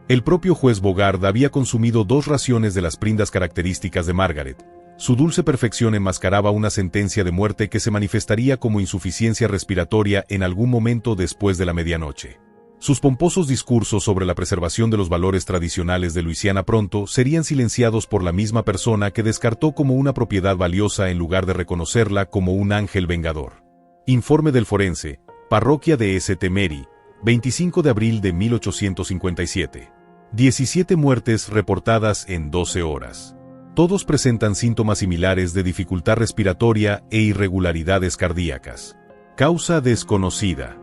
El propio juez Bogard había consumido 2 raciones de las prendas características de Margaret. Su dulce perfección enmascaraba una sentencia de muerte que se manifestaría como insuficiencia respiratoria en algún momento después de la medianoche. Sus pomposos discursos sobre la preservación de los valores tradicionales de Luisiana pronto serían silenciados por la misma persona que descartó como una propiedad valiosa en lugar de reconocerla como un ángel vengador. Informe del forense, parroquia de St. Mary, 25 de abril de 1857. 17 muertes reportadas en 12 horas. Todos presentan síntomas similares de dificultad respiratoria e irregularidades cardíacas. Causa desconocida.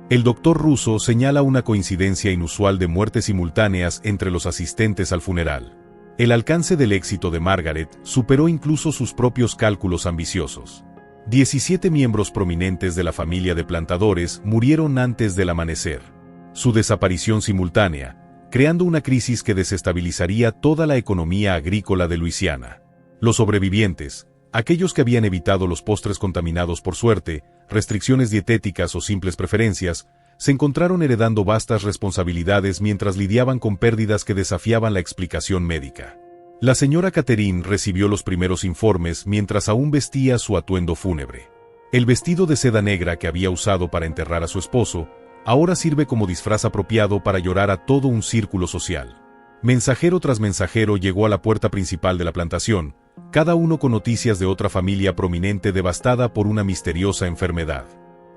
El doctor Russo señala una coincidencia inusual de muertes simultáneas entre los asistentes al funeral. El alcance del éxito de Margaret superó incluso sus propios cálculos ambiciosos. 17 miembros prominentes de la familia de plantadores murieron antes del amanecer. Su desaparición simultánea, creando una crisis que desestabilizaría toda la economía agrícola de Luisiana. Los sobrevivientes, aquellos que habían evitado los postres contaminados por suerte, restricciones dietéticas o simples preferencias, se encontraron heredando vastas responsabilidades mientras lidiaban con pérdidas que desafiaban la explicación médica. La señora Catherine recibió los primeros informes mientras aún vestía su atuendo fúnebre. El vestido de seda negra que había usado para enterrar a su esposo, ahora sirve como disfraz apropiado para llorar a todo un círculo social. Mensajero tras mensajero llegó a la puerta principal de la plantación, cada uno con noticias de otra familia prominente devastada por una misteriosa enfermedad.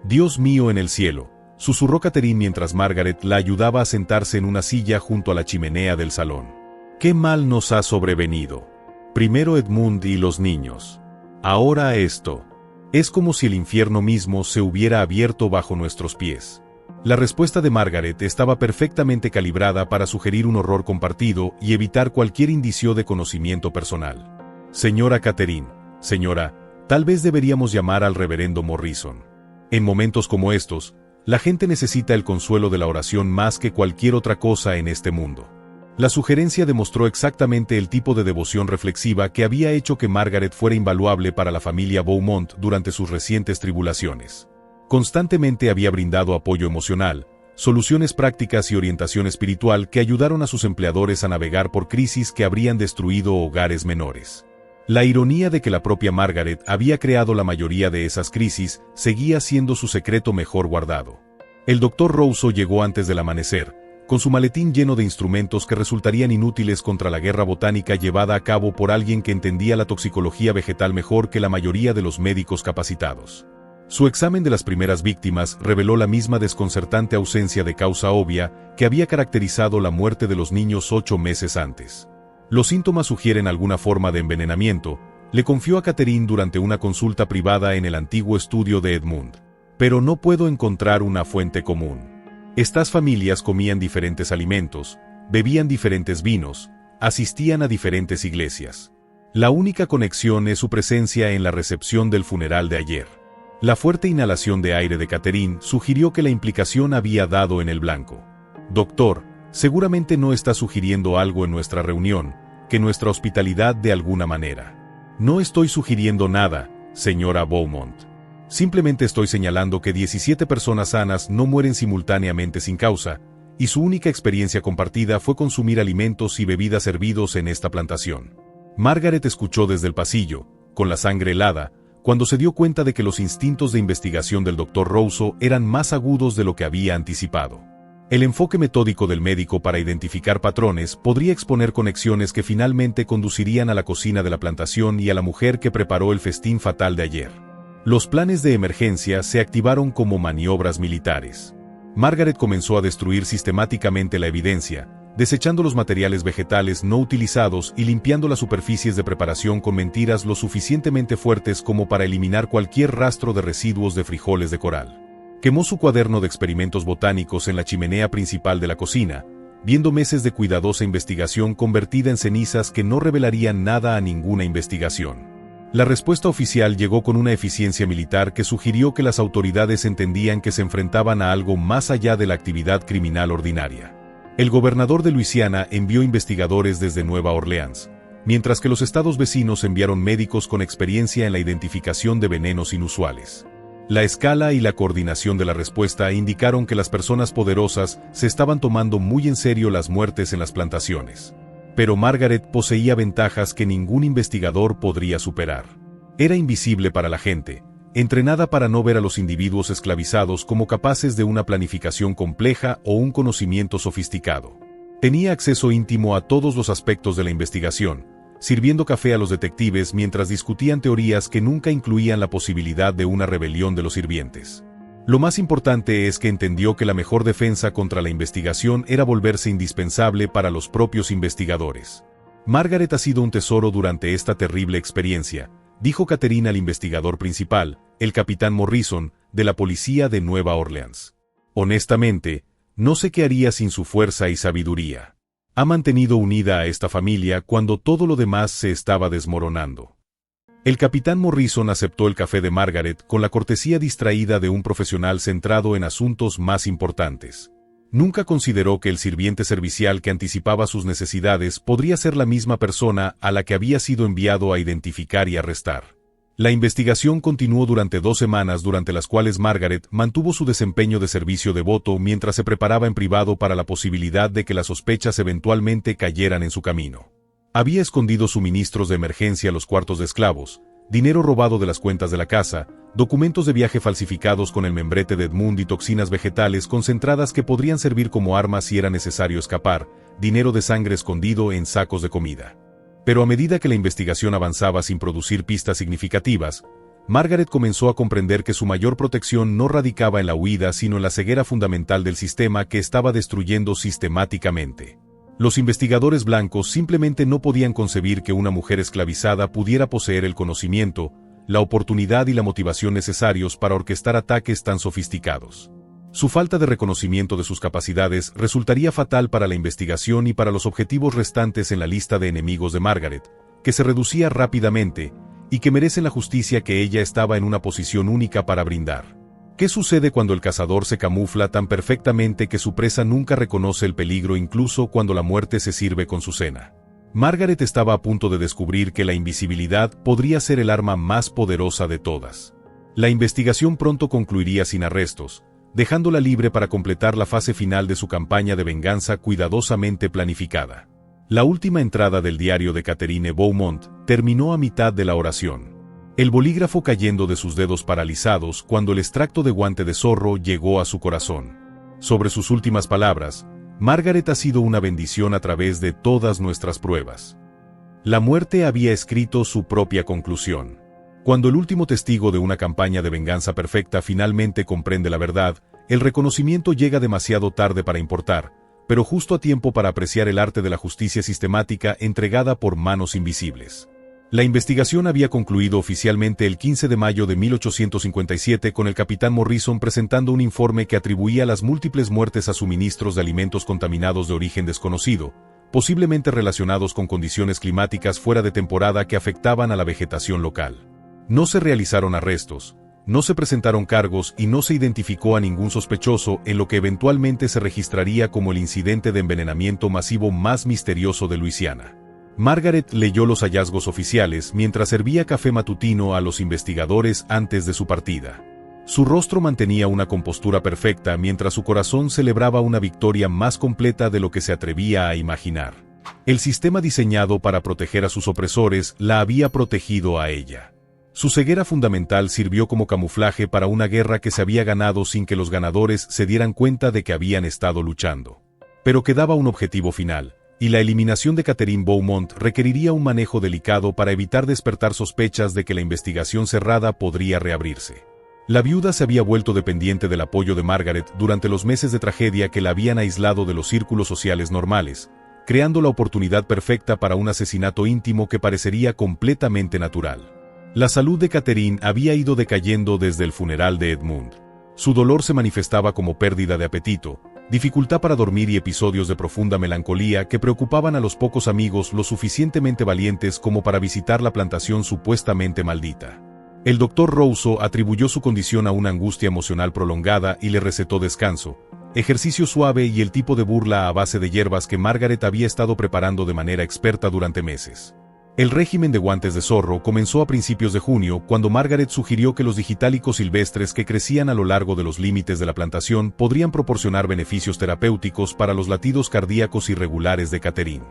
«Dios mío en el cielo», susurró Catherine mientras Margaret la ayudaba a sentarse en una silla junto a la chimenea del salón. «¿Qué mal nos ha sobrevenido? Primero Edmund y los niños. Ahora esto. Es como si el infierno mismo se hubiera abierto bajo nuestros pies». La respuesta de Margaret estaba perfectamente calibrada para sugerir un horror compartido y evitar cualquier indicio de conocimiento personal. «Señora Catherine, señora, tal vez deberíamos llamar al reverendo Morrison. En momentos como estos, la gente necesita el consuelo de la oración más que cualquier otra cosa en este mundo». La sugerencia demostró exactamente el tipo de devoción reflexiva que había hecho que Margaret fuera invaluable para la familia Beaumont durante sus recientes tribulaciones. Constantemente había brindado apoyo emocional, soluciones prácticas y orientación espiritual que ayudaron a sus empleadores a navegar por crisis que habrían destruido hogares menores. La ironía de que la propia Margaret había creado la mayoría de esas crisis seguía siendo su secreto mejor guardado. El doctor Rousseau llegó antes del amanecer, con su maletín lleno de instrumentos que resultarían inútiles contra la guerra botánica llevada a cabo por alguien que entendía la toxicología vegetal mejor que la mayoría de los médicos capacitados. Su examen de las primeras víctimas reveló la misma desconcertante ausencia de causa obvia que había caracterizado la muerte de los niños 8 meses antes. Los síntomas sugieren alguna forma de envenenamiento, le confió a Catherine durante una consulta privada en el antiguo estudio de Edmund. Pero no puedo encontrar una fuente común. Estas familias comían diferentes alimentos, bebían diferentes vinos, asistían a diferentes iglesias. La única conexión es su presencia en la recepción del funeral de ayer. La fuerte inhalación de aire de Catherine sugirió que la implicación había dado en el blanco. «Doctor, seguramente no está sugiriendo algo en nuestra reunión, que nuestra hospitalidad de alguna manera». «No estoy sugiriendo nada, señora Beaumont. Simplemente estoy señalando que 17 personas sanas no mueren simultáneamente sin causa, y su única experiencia compartida fue consumir alimentos y bebidas hervidos en esta plantación». Margaret escuchó desde el pasillo, con la sangre helada, cuando se dio cuenta de que los instintos de investigación del Dr. Rousseau eran más agudos de lo que había anticipado. El enfoque metódico del médico para identificar patrones podría exponer conexiones que finalmente conducirían a la cocina de la plantación y a la mujer que preparó el festín fatal de ayer. Los planes de emergencia se activaron como maniobras militares. Margaret comenzó a destruir sistemáticamente la evidencia, desechando los materiales vegetales no utilizados y limpiando las superficies de preparación con mentiras lo suficientemente fuertes como para eliminar cualquier rastro de residuos de frijoles de coral. Quemó su cuaderno de experimentos botánicos en la chimenea principal de la cocina, viendo meses de cuidadosa investigación convertida en cenizas que no revelarían nada a ninguna investigación. La respuesta oficial llegó con una eficiencia militar que sugirió que las autoridades entendían que se enfrentaban a algo más allá de la actividad criminal ordinaria. El gobernador de Luisiana envió investigadores desde Nueva Orleans, mientras que los estados vecinos enviaron médicos con experiencia en la identificación de venenos inusuales. La escala y la coordinación de la respuesta indicaron que las personas poderosas se estaban tomando muy en serio las muertes en las plantaciones. Pero Margaret poseía ventajas que ningún investigador podría superar. Era invisible para la gente, entrenada para no ver a los individuos esclavizados como capaces de una planificación compleja o un conocimiento sofisticado. Tenía acceso íntimo a todos los aspectos de la investigación, sirviendo café a los detectives mientras discutían teorías que nunca incluían la posibilidad de una rebelión de los sirvientes. Lo más importante es que entendió que la mejor defensa contra la investigación era volverse indispensable para los propios investigadores. Margaret ha sido un tesoro durante esta terrible experiencia, dijo Catherine al investigador principal, el capitán Morrison, de la policía de Nueva Orleans. Honestamente, no sé qué haría sin su fuerza y sabiduría. Ha mantenido unida a esta familia cuando todo lo demás se estaba desmoronando. El capitán Morrison aceptó el café de Margaret con la cortesía distraída de un profesional centrado en asuntos más importantes. Nunca consideró que el sirviente servicial que anticipaba sus necesidades podría ser la misma persona a la que había sido enviado a identificar y arrestar. La investigación continuó durante 2 semanas durante las cuales Margaret mantuvo su desempeño de servicio devoto mientras se preparaba en privado para la posibilidad de que las sospechas eventualmente cayeran en su camino. Había escondido suministros de emergencia a los cuartos de esclavos, dinero robado de las cuentas de la casa, documentos de viaje falsificados con el membrete de Edmund y toxinas vegetales concentradas que podrían servir como armas si era necesario escapar, dinero de sangre escondido en sacos de comida. Pero a medida que la investigación avanzaba sin producir pistas significativas, Margaret comenzó a comprender que su mayor protección no radicaba en la huida sino en la ceguera fundamental del sistema que estaba destruyendo sistemáticamente. Los investigadores blancos simplemente no podían concebir que una mujer esclavizada pudiera poseer el conocimiento, la oportunidad y la motivación necesarios para orquestar ataques tan sofisticados. Su falta de reconocimiento de sus capacidades resultaría fatal para la investigación y para los objetivos restantes en la lista de enemigos de Margaret, que se reducía rápidamente, y que merecen la justicia que ella estaba en una posición única para brindar. ¿Qué sucede cuando el cazador se camufla tan perfectamente que su presa nunca reconoce el peligro incluso cuando la muerte se sirve con su cena? Margaret estaba a punto de descubrir que la invisibilidad podría ser el arma más poderosa de todas. La investigación pronto concluiría sin arrestos, dejándola libre para completar la fase final de su campaña de venganza cuidadosamente planificada. La última entrada del diario de Catherine Beaumont terminó a mitad de la oración. El bolígrafo cayendo de sus dedos paralizados cuando el extracto de guante de zorro llegó a su corazón. Sobre sus últimas palabras, Margaret ha sido una bendición a través de todas nuestras pruebas. La muerte había escrito su propia conclusión. Cuando el último testigo de una campaña de venganza perfecta finalmente comprende la verdad, el reconocimiento llega demasiado tarde para importar, pero justo a tiempo para apreciar el arte de la justicia sistemática entregada por manos invisibles. La investigación había concluido oficialmente el 15 de mayo de 1857 con el capitán Morrison presentando un informe que atribuía las múltiples muertes a suministros de alimentos contaminados de origen desconocido, posiblemente relacionados con condiciones climáticas fuera de temporada que afectaban a la vegetación local. No se realizaron arrestos, no se presentaron cargos y no se identificó a ningún sospechoso en lo que eventualmente se registraría como el incidente de envenenamiento masivo más misterioso de Luisiana. Margaret leyó los hallazgos oficiales mientras servía café matutino a los investigadores antes de su partida. Su rostro mantenía una compostura perfecta mientras su corazón celebraba una victoria más completa de lo que se atrevía a imaginar. El sistema diseñado para proteger a sus opresores la había protegido a ella. Su ceguera fundamental sirvió como camuflaje para una guerra que se había ganado sin que los ganadores se dieran cuenta de que habían estado luchando. Pero quedaba un objetivo final, y la eliminación de Catherine Beaumont requeriría un manejo delicado para evitar despertar sospechas de que la investigación cerrada podría reabrirse. La viuda se había vuelto dependiente del apoyo de Margaret durante los meses de tragedia que la habían aislado de los círculos sociales normales, creando la oportunidad perfecta para un asesinato íntimo que parecería completamente natural. La salud de Catherine había ido decayendo desde el funeral de Edmund. Su dolor se manifestaba como pérdida de apetito, dificultad para dormir y episodios de profunda melancolía que preocupaban a los pocos amigos lo suficientemente valientes como para visitar la plantación supuestamente maldita. El Dr. Rousseau atribuyó su condición a una angustia emocional prolongada y le recetó descanso, ejercicio suave y el tipo de burla a base de hierbas que Margaret había estado preparando de manera experta durante meses. El régimen de guantes de zorro comenzó a principios de junio cuando Margaret sugirió que los digitálicos silvestres que crecían a lo largo de los límites de la plantación podrían proporcionar beneficios terapéuticos para los latidos cardíacos irregulares de Catherine.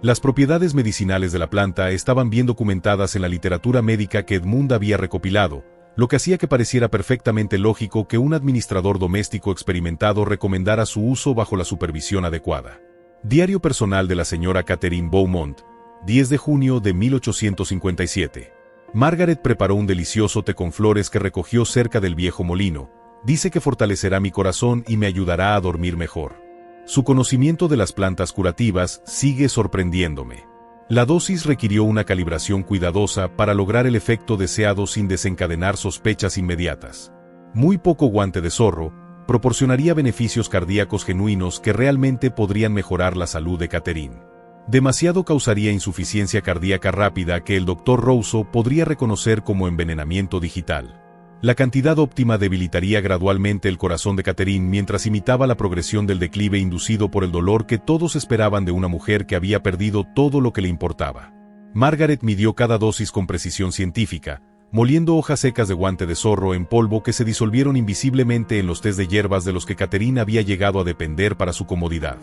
Las propiedades medicinales de la planta estaban bien documentadas en la literatura médica que Edmund había recopilado, lo que hacía que pareciera perfectamente lógico que un administrador doméstico experimentado recomendara su uso bajo la supervisión adecuada. Diario personal de la señora Catherine Beaumont, 10 de junio de 1857. Margaret preparó un delicioso té con flores que recogió cerca del viejo molino. Dice que fortalecerá mi corazón y me ayudará a dormir mejor. Su conocimiento de las plantas curativas sigue sorprendiéndome. La dosis requirió una calibración cuidadosa para lograr el efecto deseado sin desencadenar sospechas inmediatas. Muy poco guante de zorro proporcionaría beneficios cardíacos genuinos que realmente podrían mejorar la salud de Catherine. Demasiado causaría insuficiencia cardíaca rápida que el Dr. Rousseau podría reconocer como envenenamiento digital. La cantidad óptima debilitaría gradualmente el corazón de Catherine mientras imitaba la progresión del declive inducido por el dolor que todos esperaban de una mujer que había perdido todo lo que le importaba. Margaret midió cada dosis con precisión científica, moliendo hojas secas de guante de zorro en polvo que se disolvieron invisiblemente en los tés de hierbas de los que Catherine había llegado a depender para su comodidad.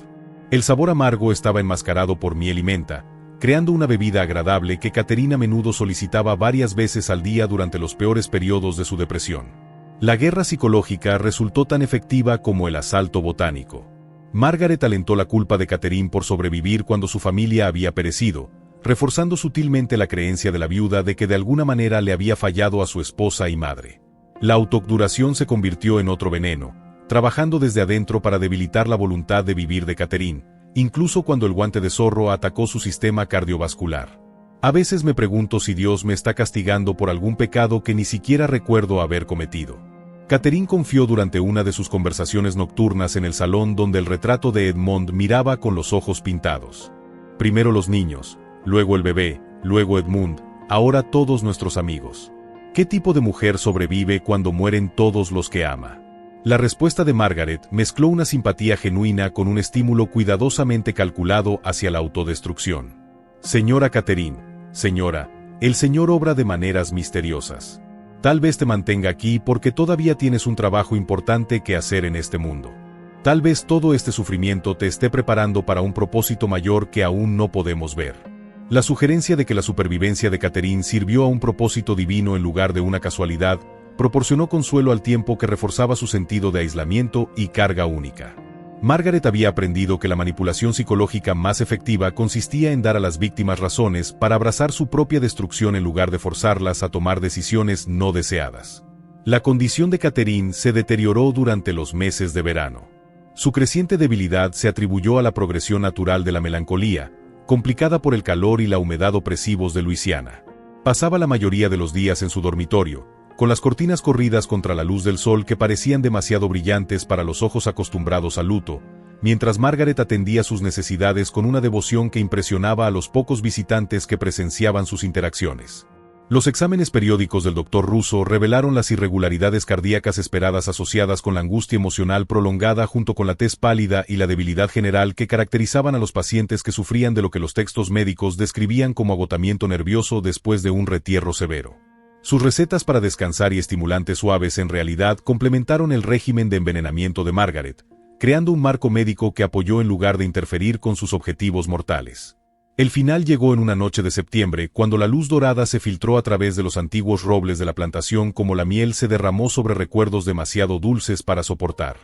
El sabor amargo estaba enmascarado por miel y menta, creando una bebida agradable que Catherine a menudo solicitaba varias veces al día durante los peores periodos de su depresión. La guerra psicológica resultó tan efectiva como el asalto botánico. Margaret alentó la culpa de Catherine por sobrevivir cuando su familia había perecido, reforzando sutilmente la creencia de la viuda de que de alguna manera le había fallado a su esposa y madre. La autoobduración se convirtió en otro veneno, trabajando desde adentro para debilitar la voluntad de vivir de Catherine, incluso cuando el guante de zorro atacó su sistema cardiovascular. A veces me pregunto si Dios me está castigando por algún pecado que ni siquiera recuerdo haber cometido. Catherine confió durante una de sus conversaciones nocturnas en el salón donde el retrato de Edmund miraba con los ojos pintados. Primero los niños, luego el bebé, luego Edmund, ahora todos nuestros amigos. ¿Qué tipo de mujer sobrevive cuando mueren todos los que ama? La respuesta de Margaret mezcló una simpatía genuina con un estímulo cuidadosamente calculado hacia la autodestrucción. Señora Catherine, señora, el Señor obra de maneras misteriosas. Tal vez te mantenga aquí porque todavía tienes un trabajo importante que hacer en este mundo. Tal vez todo este sufrimiento te esté preparando para un propósito mayor que aún no podemos ver. La sugerencia de que la supervivencia de Catherine sirvió a un propósito divino en lugar de una casualidad proporcionó consuelo al tiempo que reforzaba su sentido de aislamiento y carga única. Margaret había aprendido que la manipulación psicológica más efectiva consistía en dar a las víctimas razones para abrazar su propia destrucción en lugar de forzarlas a tomar decisiones no deseadas. La condición de Catherine se deterioró durante los meses de verano. Su creciente debilidad se atribuyó a la progresión natural de la melancolía, complicada por el calor y la humedad opresivos de Luisiana. Pasaba la mayoría de los días en su dormitorio, con las cortinas corridas contra la luz del sol que parecían demasiado brillantes para los ojos acostumbrados al luto, mientras Margaret atendía sus necesidades con una devoción que impresionaba a los pocos visitantes que presenciaban sus interacciones. Los exámenes periódicos del Dr. Rousseau revelaron las irregularidades cardíacas esperadas asociadas con la angustia emocional prolongada junto con la tez pálida y la debilidad general que caracterizaban a los pacientes que sufrían de lo que los textos médicos describían como agotamiento nervioso después de un retierro severo. Sus recetas para descansar y estimulantes suaves en realidad complementaron el régimen de envenenamiento de Margaret, creando un marco médico que apoyó en lugar de interferir con sus objetivos mortales. El final llegó en una noche de septiembre, cuando la luz dorada se filtró a través de los antiguos robles de la plantación como la miel se derramó sobre recuerdos demasiado dulces para soportar.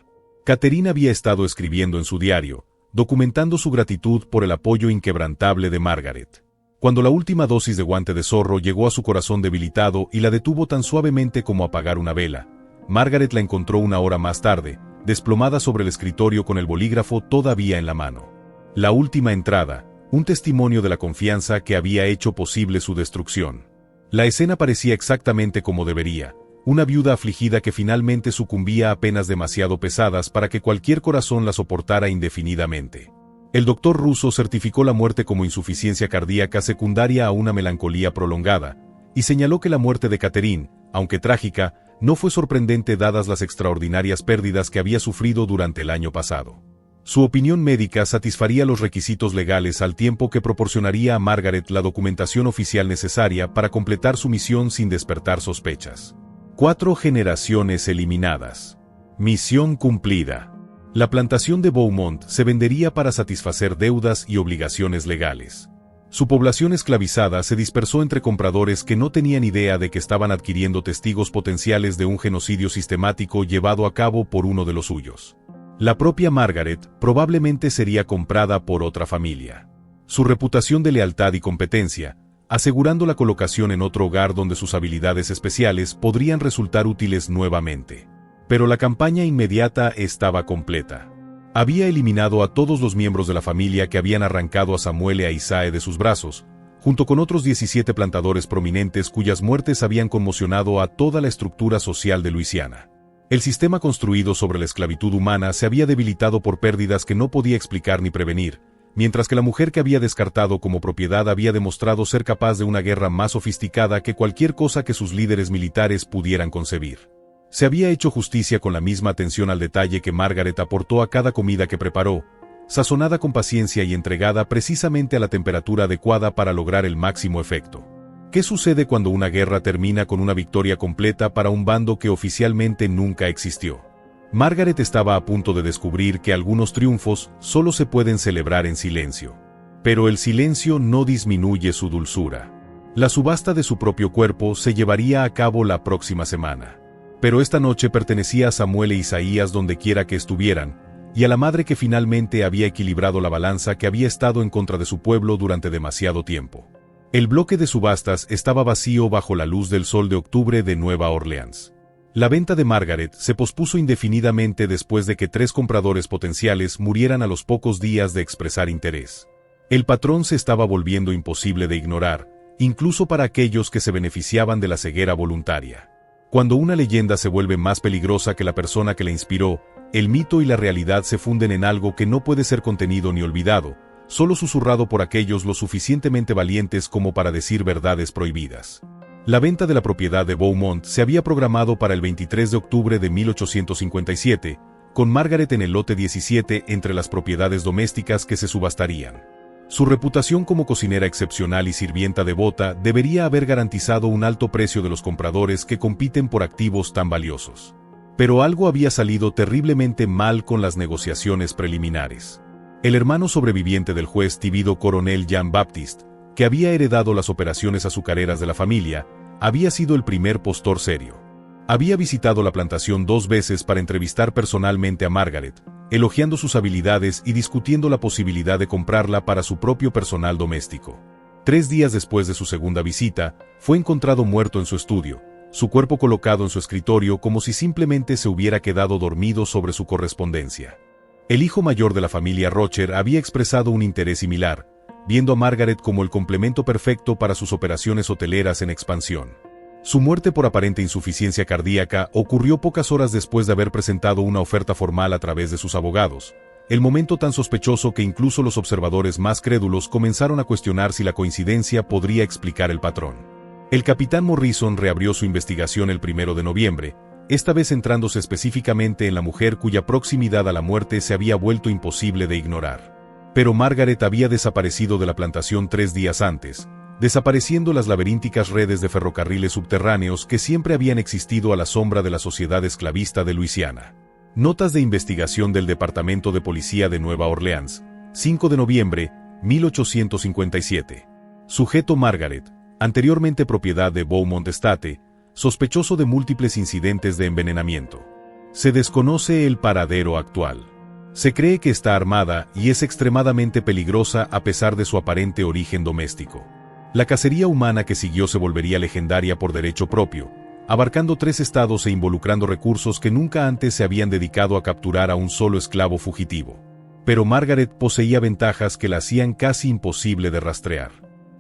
Catherine había estado escribiendo en su diario, documentando su gratitud por el apoyo inquebrantable de Margaret. Cuando la última dosis de guante de zorro llegó a su corazón debilitado y la detuvo tan suavemente como apagar una vela, Margaret la encontró una hora más tarde, desplomada sobre el escritorio con el bolígrafo todavía en la mano. La última entrada, un testimonio de la confianza que había hecho posible su destrucción. La escena parecía exactamente como debería, una viuda afligida que finalmente sucumbía a penas demasiado pesadas para que cualquier corazón la soportara indefinidamente. El doctor ruso certificó la muerte como insuficiencia cardíaca secundaria a una melancolía prolongada, y señaló que la muerte de Catherine, aunque trágica, no fue sorprendente dadas las extraordinarias pérdidas que había sufrido durante el año pasado. Su opinión médica satisfaría los requisitos legales al tiempo que proporcionaría a Margaret la documentación oficial necesaria para completar su misión sin despertar sospechas. 4 generaciones eliminadas. Misión cumplida. La plantación de Beaumont se vendería para satisfacer deudas y obligaciones legales. Su población esclavizada se dispersó entre compradores que no tenían idea de que estaban adquiriendo testigos potenciales de un genocidio sistemático llevado a cabo por uno de los suyos. La propia Margaret probablemente sería comprada por otra familia. Su reputación de lealtad y competencia, asegurando la colocación en otro hogar donde sus habilidades especiales podrían resultar útiles nuevamente. Pero la campaña inmediata estaba completa. Había eliminado a todos los miembros de la familia que habían arrancado a Samuel y a Isaac de sus brazos, junto con otros 17 plantadores prominentes cuyas muertes habían conmocionado a toda la estructura social de Luisiana. El sistema construido sobre la esclavitud humana se había debilitado por pérdidas que no podía explicar ni prevenir, mientras que la mujer que había descartado como propiedad había demostrado ser capaz de una guerra más sofisticada que cualquier cosa que sus líderes militares pudieran concebir. Se había hecho justicia con la misma atención al detalle que Margaret aportó a cada comida que preparó, sazonada con paciencia y entregada precisamente a la temperatura adecuada para lograr el máximo efecto. ¿Qué sucede cuando una guerra termina con una victoria completa para un bando que oficialmente nunca existió? Margaret estaba a punto de descubrir que algunos triunfos solo se pueden celebrar en silencio. Pero el silencio no disminuye su dulzura. La subasta de su propio cuerpo se llevaría a cabo la próxima semana. Pero esta noche pertenecía a Samuel e Isaías dondequiera que estuvieran, y a la madre que finalmente había equilibrado la balanza que había estado en contra de su pueblo durante demasiado tiempo. El bloque de subastas estaba vacío bajo la luz del sol de octubre de Nueva Orleans. La venta de Margaret se pospuso indefinidamente después de que 3 compradores potenciales murieran a los pocos días de expresar interés. El patrón se estaba volviendo imposible de ignorar, incluso para aquellos que se beneficiaban de la ceguera voluntaria. Cuando una leyenda se vuelve más peligrosa que la persona que la inspiró, el mito y la realidad se funden en algo que no puede ser contenido ni olvidado, solo susurrado por aquellos lo suficientemente valientes como para decir verdades prohibidas. La venta de la propiedad de Beaumont se había programado para el 23 de octubre de 1857, con Margaret en el lote 17 entre las propiedades domésticas que se subastarían. Su reputación como cocinera excepcional y sirvienta devota debería haber garantizado un alto precio de los compradores que compiten por activos tan valiosos. Pero algo había salido terriblemente mal con las negociaciones preliminares. El hermano sobreviviente del juez Tibido Coronel Jean Baptiste, que había heredado las operaciones azucareras de la familia, había sido el primer postor serio. Había visitado la plantación 2 veces para entrevistar personalmente a Margaret, elogiando sus habilidades y discutiendo la posibilidad de comprarla para su propio personal doméstico. 3 días después de su segunda visita, fue encontrado muerto en su estudio, su cuerpo colocado en su escritorio como si simplemente se hubiera quedado dormido sobre su correspondencia. El hijo mayor de la familia Rocher había expresado un interés similar, viendo a Margaret como el complemento perfecto para sus operaciones hoteleras en expansión. Su muerte por aparente insuficiencia cardíaca ocurrió pocas horas después de haber presentado una oferta formal a través de sus abogados, el momento tan sospechoso que incluso los observadores más crédulos comenzaron a cuestionar si la coincidencia podría explicar el patrón. El capitán Morrison reabrió su investigación el 1 de noviembre, esta vez centrándose específicamente en la mujer cuya proximidad a la muerte se había vuelto imposible de ignorar. Pero Margaret había desaparecido de la plantación 3 días antes, desapareciendo las laberínticas redes de ferrocarriles subterráneos que siempre habían existido a la sombra de la sociedad esclavista de Luisiana. Notas de investigación del Departamento de Policía de Nueva Orleans, 5 de noviembre, 1857. Sujeto Margaret, anteriormente propiedad de Beaumont Estate, sospechoso de múltiples incidentes de envenenamiento. Se desconoce el paradero actual. Se cree que está armada y es extremadamente peligrosa a pesar de su aparente origen doméstico. La cacería humana que siguió se volvería legendaria por derecho propio, abarcando 3 estados e involucrando recursos que nunca antes se habían dedicado a capturar a un solo esclavo fugitivo. Pero Margaret poseía ventajas que la hacían casi imposible de rastrear.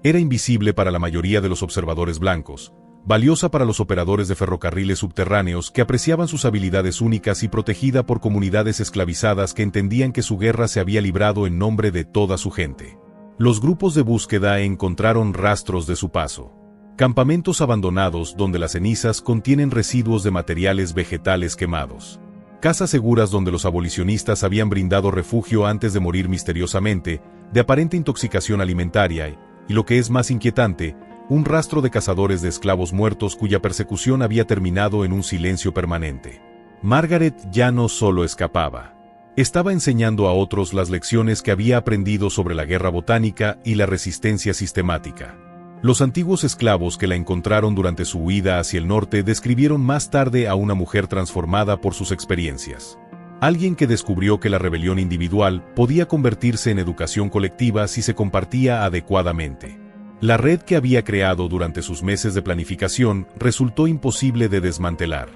Era invisible para la mayoría de los observadores blancos, valiosa para los operadores de ferrocarriles subterráneos que apreciaban sus habilidades únicas y protegida por comunidades esclavizadas que entendían que su guerra se había librado en nombre de toda su gente. Los grupos de búsqueda encontraron rastros de su paso. Campamentos abandonados donde las cenizas contienen residuos de materiales vegetales quemados. Casas seguras donde los abolicionistas habían brindado refugio antes de morir misteriosamente, de aparente intoxicación alimentaria y lo que es más inquietante, un rastro de cazadores de esclavos muertos cuya persecución había terminado en un silencio permanente. Margaret ya no solo escapaba. Estaba enseñando a otros las lecciones que había aprendido sobre la guerra botánica y la resistencia sistemática. Los antiguos esclavos que la encontraron durante su huida hacia el norte describieron más tarde a una mujer transformada por sus experiencias. Alguien que descubrió que la rebelión individual podía convertirse en educación colectiva si se compartía adecuadamente. La red que había creado durante sus meses de planificación resultó imposible de desmantelar.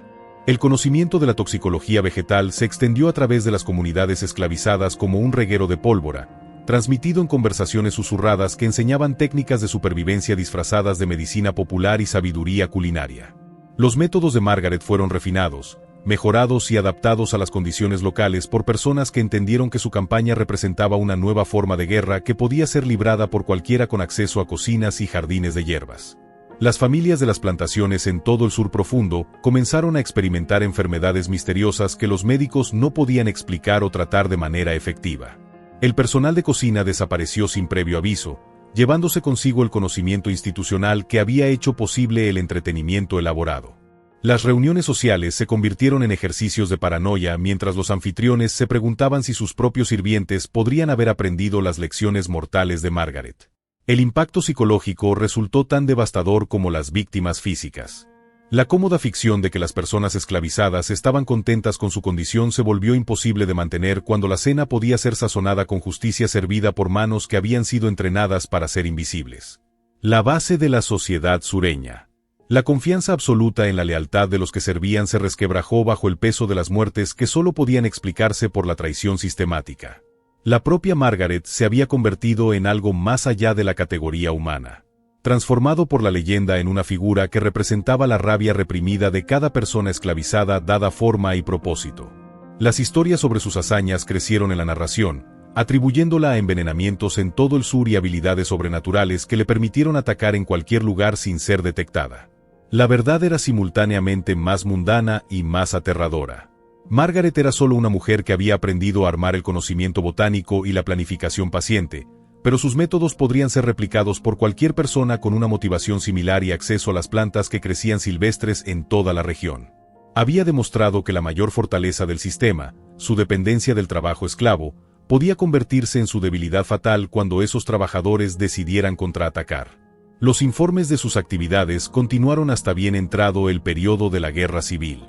El conocimiento de la toxicología vegetal se extendió a través de las comunidades esclavizadas como un reguero de pólvora, transmitido en conversaciones susurradas que enseñaban técnicas de supervivencia disfrazadas de medicina popular y sabiduría culinaria. Los métodos de Margaret fueron refinados, mejorados y adaptados a las condiciones locales por personas que entendieron que su campaña representaba una nueva forma de guerra que podía ser librada por cualquiera con acceso a cocinas y jardines de hierbas. Las familias de las plantaciones en todo el sur profundo comenzaron a experimentar enfermedades misteriosas que los médicos no podían explicar o tratar de manera efectiva. El personal de cocina desapareció sin previo aviso, llevándose consigo el conocimiento institucional que había hecho posible el entretenimiento elaborado. Las reuniones sociales se convirtieron en ejercicios de paranoia mientras los anfitriones se preguntaban si sus propios sirvientes podrían haber aprendido las lecciones mortales de Margaret. El impacto psicológico resultó tan devastador como las víctimas físicas. La cómoda ficción de que las personas esclavizadas estaban contentas con su condición se volvió imposible de mantener cuando la cena podía ser sazonada con justicia servida por manos que habían sido entrenadas para ser invisibles. La base de la sociedad sureña. La confianza absoluta en la lealtad de los que servían se resquebrajó bajo el peso de las muertes que solo podían explicarse por la traición sistemática. La propia Margaret se había convertido en algo más allá de la categoría humana. Transformado por la leyenda en una figura que representaba la rabia reprimida de cada persona esclavizada dada forma y propósito. Las historias sobre sus hazañas crecieron en la narración, atribuyéndola a envenenamientos en todo el sur y habilidades sobrenaturales que le permitieron atacar en cualquier lugar sin ser detectada. La verdad era simultáneamente más mundana y más aterradora. Margaret era solo una mujer que había aprendido a armar el conocimiento botánico y la planificación paciente, pero sus métodos podrían ser replicados por cualquier persona con una motivación similar y acceso a las plantas que crecían silvestres en toda la región. Había demostrado que la mayor fortaleza del sistema, su dependencia del trabajo esclavo, podía convertirse en su debilidad fatal cuando esos trabajadores decidieran contraatacar. Los informes de sus actividades continuaron hasta bien entrado el periodo de la Guerra Civil.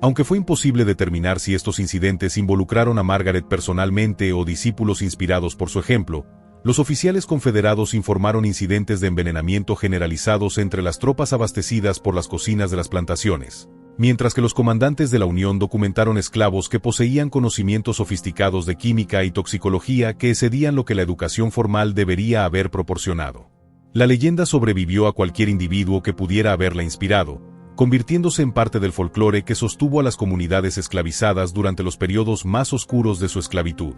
Aunque fue imposible determinar si estos incidentes involucraron a Margaret personalmente o discípulos inspirados por su ejemplo, los oficiales confederados informaron incidentes de envenenamiento generalizados entre las tropas abastecidas por las cocinas de las plantaciones, mientras que los comandantes de la Unión documentaron esclavos que poseían conocimientos sofisticados de química y toxicología que excedían lo que la educación formal debería haber proporcionado. La leyenda sobrevivió a cualquier individuo que pudiera haberla inspirado, convirtiéndose en parte del folclore que sostuvo a las comunidades esclavizadas durante los periodos más oscuros de su esclavitud.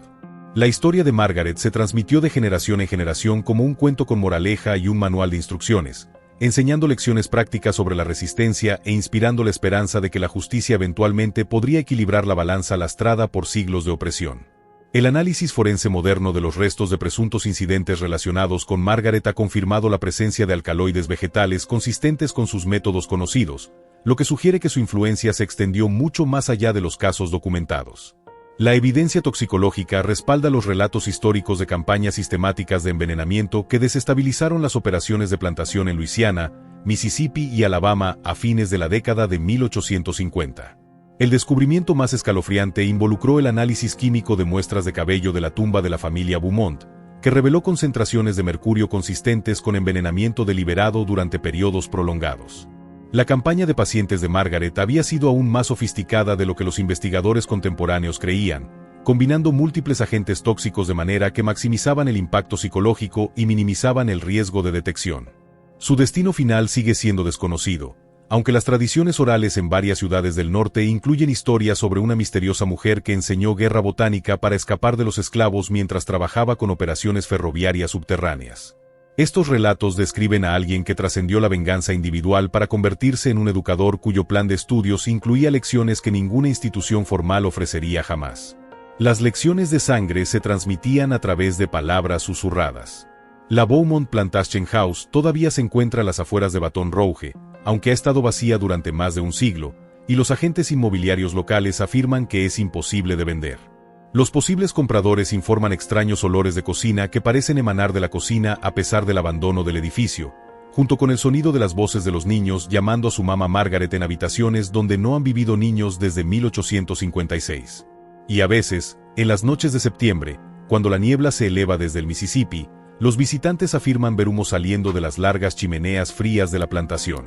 La historia de Margaret se transmitió de generación en generación como un cuento con moraleja y un manual de instrucciones, enseñando lecciones prácticas sobre la resistencia e inspirando la esperanza de que la justicia eventualmente podría equilibrar la balanza lastrada por siglos de opresión. El análisis forense moderno de los restos de presuntos incidentes relacionados con Margaret ha confirmado la presencia de alcaloides vegetales consistentes con sus métodos conocidos, lo que sugiere que su influencia se extendió mucho más allá de los casos documentados. La evidencia toxicológica respalda los relatos históricos de campañas sistemáticas de envenenamiento que desestabilizaron las operaciones de plantación en Luisiana, Mississippi y Alabama a fines de la década de 1850. El descubrimiento más escalofriante involucró el análisis químico de muestras de cabello de la tumba de la familia Beaumont, que reveló concentraciones de mercurio consistentes con envenenamiento deliberado durante periodos prolongados. La campaña de pacientes de Margaret había sido aún más sofisticada de lo que los investigadores contemporáneos creían, combinando múltiples agentes tóxicos de manera que maximizaban el impacto psicológico y minimizaban el riesgo de detección. Su destino final sigue siendo desconocido, aunque las tradiciones orales en varias ciudades del norte incluyen historias sobre una misteriosa mujer que enseñó guerra botánica para escapar de los esclavos mientras trabajaba con operaciones ferroviarias subterráneas. Estos relatos describen a alguien que trascendió la venganza individual para convertirse en un educador cuyo plan de estudios incluía lecciones que ninguna institución formal ofrecería jamás. Las lecciones de sangre se transmitían a través de palabras susurradas. La Beaumont Plantation House todavía se encuentra a las afueras de Baton Rouge, aunque ha estado vacía durante más de un siglo, y los agentes inmobiliarios locales afirman que es imposible de vender. Los posibles compradores informan extraños olores de cocina que parecen emanar de la cocina a pesar del abandono del edificio, junto con el sonido de las voces de los niños llamando a su mamá Margaret en habitaciones donde no han vivido niños desde 1856. Y a veces, en las noches de septiembre, cuando la niebla se eleva desde el Mississippi, los visitantes afirman ver humo saliendo de las largas chimeneas frías de la plantación.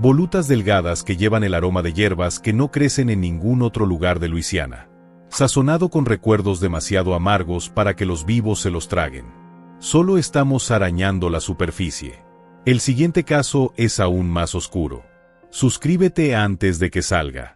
Volutas delgadas que llevan el aroma de hierbas que no crecen en ningún otro lugar de Luisiana. Sazonado con recuerdos demasiado amargos para que los vivos se los traguen. Solo estamos arañando la superficie. El siguiente caso es aún más oscuro. Suscríbete antes de que salga.